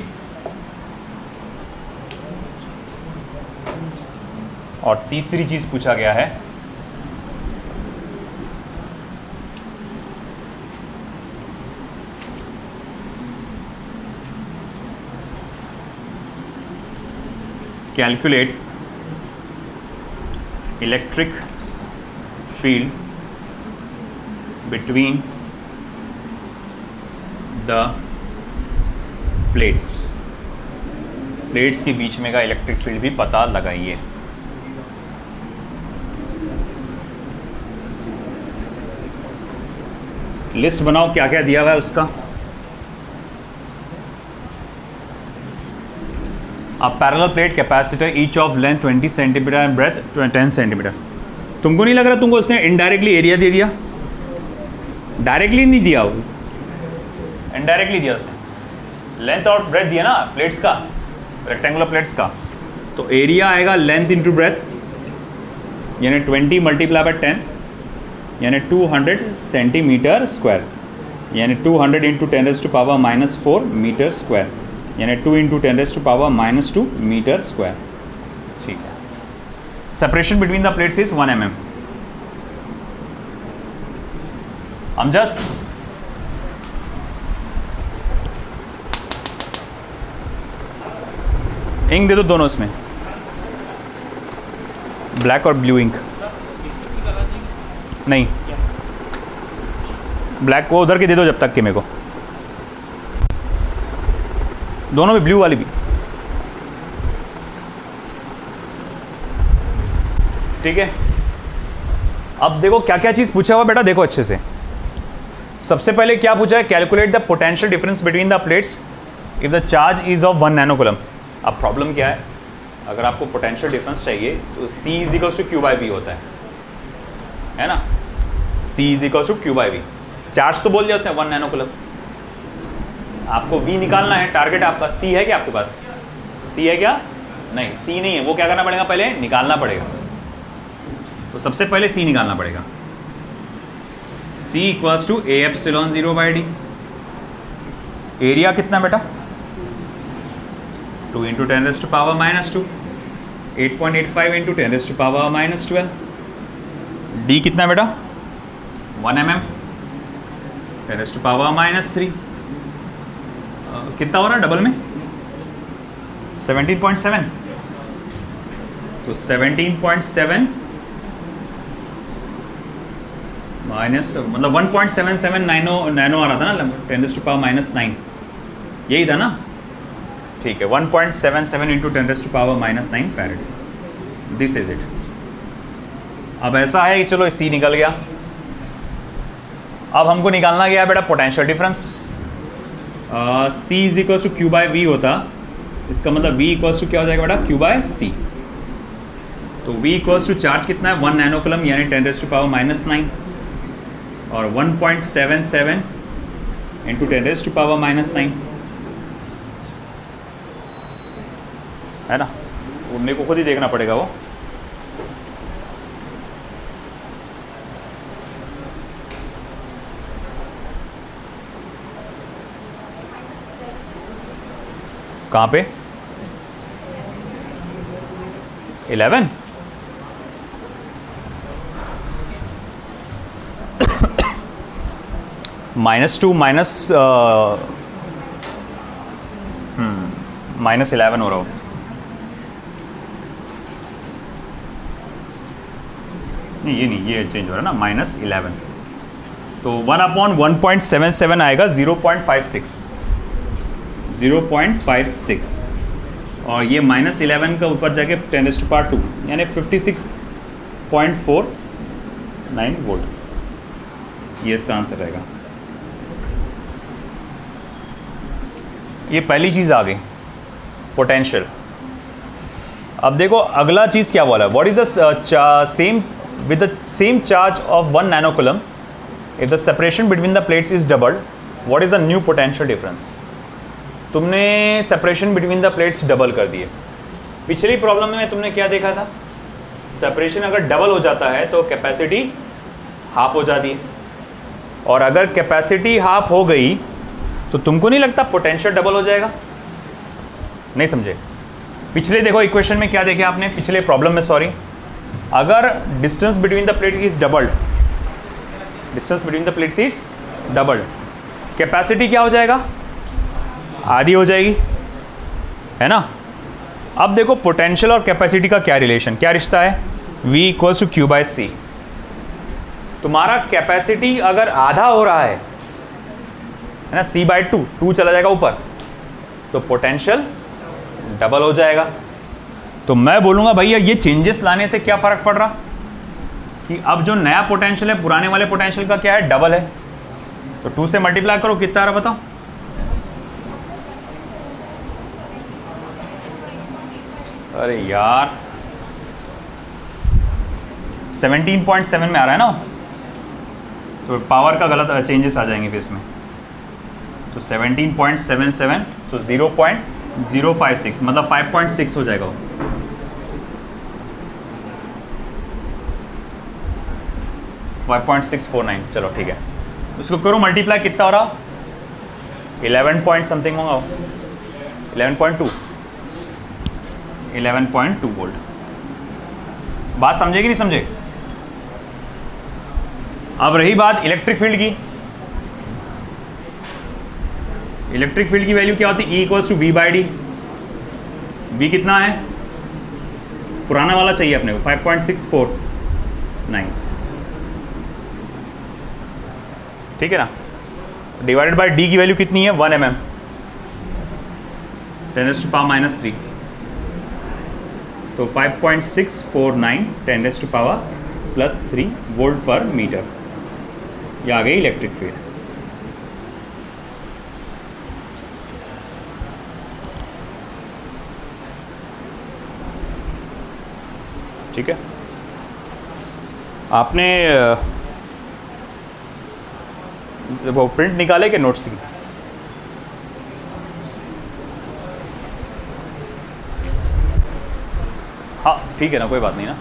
और तीसरी चीज पूछा गया है, calculate electric field between the plates, plates के बीच में का इलेक्ट्रिक फील्ड भी पता लगाइए। लिस्ट बनाओ क्या क्या दिया हुआ है उसका। A parallel plate capacitor each of length 20 centimetre and breadth 10 centimetre. तुमको नहीं लग रहा तुमको उसने इनडायरेक्टली एरिया दे दिया? डायरेक्टली नहीं दिया, इनडायरेक्टली दिया उसने। लेंथ और ब्रेथ दिया ना प्लेट्स का, रेक्टेंगुलर प्लेट्स का, तो एरिया आएगा लेंथ इंटू ब्रेथ, यानी 20 मल्टीप्लाई बाय 10 यानी 200 सेंटीमीटर स्क्वायर, यानी 200 इंटू 10⁻⁻⁴ मीटर स्क्वायर, यानी 2 इंटू 10⁻⁻2 मीटर स्क्वायर। ठीक है। Separation between the plates is 1 mm। Amjad, ink दे दो दोनों इसमें, ब्लैक और ब्लू इंक। नहीं, ब्लैक को उधर के दे दो जब तक कि मेरे को, दोनों में ब्लू वाली भी। ठीक है। अब देखो क्या क्या चीज पूछा हुआ बेटा, देखो अच्छे से। सबसे पहले क्या पूछा है, calculate the potential difference between the plates if the charge is of 1 नैनोकूलम। अब प्रॉब्लम क्या है, अगर आपको पोटेंशियल डिफरेंस चाहिए तो C is equals to Q/V होता है ना। C is equals to Q/V। Charge तो बोल दिया उसने 1 नैनोकूलम, आपको V निकालना है। टारगेट आपका C है क्या आपके पास? C है क्या? नहीं, C नहीं है। वो क्या करना पड़ेगा, पहले निकालना पड़ेगा। तो सबसे पहले C निकालना पड़ेगा। C equals to A∈0/d। Area कितना बेटा? 2 इंटू 10⁻⁻², 8.85 इंटू 10⁻⁻12। D कितना बेटा? 1 mm, 10⁻⁻3। कितना हो रहा है डबल में? 17.7। तो 17.7 माइनस, मतलब 1.77 नैनो आ रहा था ना, 10⁻⁻9, यही था ना। ठीक है, 1.77 into 10⁻⁻9 farad, this is it. अब ऐसा है कि चलो C निकल गया। अब हमको निकालना गया बेटा potential difference. C is equal to Q/V होता, इसका मतलब V इक्वल्स टू क्या हो जाएगा बेटा? Q/C। तो V इक्वल्स टू चार्ज कितना है? 1 नैनोकूलम यानी 10⁻⁻9, और 1.77 इंटू 10⁻⁻⁹ है ना। वो मेरे को खुद ही देखना पड़ेगा वो। कहाँ पे 11 -2 -11 हो रहा हो। नहीं ये नहीं, ये चेंज हो रहा है ना, -11। तो 1/1.77 आएगा 0.56 और ये -11 का ऊपर जाके 10⁻², यानी 56.49 वोल्ट। ये इसका आंसर रहेगा। ये पहली चीज़ आ गई, पोटेंशियल। अब देखो अगला चीज़ क्या बोला, what is the same with the same charge of 1 nanocoulomb if the separation between the plates is doubled, what is the new potential difference. तुमने separation between the plates double कर दिए। पिछली प्रॉब्लम में तुमने क्या देखा था, सेपरेशन अगर डबल हो जाता है तो कैपेसिटी हाफ हो जाती है, और अगर कैपेसिटी हाफ हो गई तो तुमको नहीं लगता पोटेंशियल डबल हो जाएगा। नहीं समझे। पिछले देखो इक्वेशन में क्या देखे आपने, पिछले प्रॉब्लम में, सॉरी, अगर distance between the plate is doubled, distance between the plates is doubled, capacity क्या हो जाएगा, आधी हो जाएगी, है ना। अब देखो पोटेंशियल और कैपेसिटी का क्या रिलेशन, क्या रिश्ता है, V = Q/C। तुम्हारा कैपेसिटी अगर आधा हो रहा है ना, C/2, 2 चला जाएगा ऊपर, तो पोटेंशियल डबल हो जाएगा। तो मैं बोलूँगा भैया ये चेंजेस लाने से क्या फ़र्क पड़ रहा कि अब जो नया पोटेंशियल है पुराने वाले पोटेंशियल का क्या है, डबल है। तो 2 से मल्टीप्लाई करो, कितना आ रहा बताओ। अरे यार 17.7 में आ रहा है ना, तो पावर का गलत चेंजेस आ जाएंगे फिर इसमें। तो 17.77 तो 0.056 मतलब 5.6 हो जाएगा वो। $5.649, चलो ठीक है। उसको करो मल्टीप्लाई, कितना हो रहा, 11 पॉइंट समथिंग होगा, 11.2 वोल्ट। बात समझे कि नहीं समझे। अब रही बात इलेक्ट्रिक फील्ड की। इलेक्ट्रिक फील्ड की वैल्यू क्या होती है, E = V/D। V कितना है, पुराना वाला चाहिए अपने को, 5.649, ठीक है ना। डिवाइडेड बाय D की वैल्यू कितनी है, 1 mm, 10⁻⁻3। तो 5.649 10⁻+3 वोल्ट पर मीटर, ये आ गई इलेक्ट्रिक फील्ड। ठीक है। आपने वो प्रिंट निकाले के नोट्स की, हाँ ठीक है ना, कोई बात नहीं ना।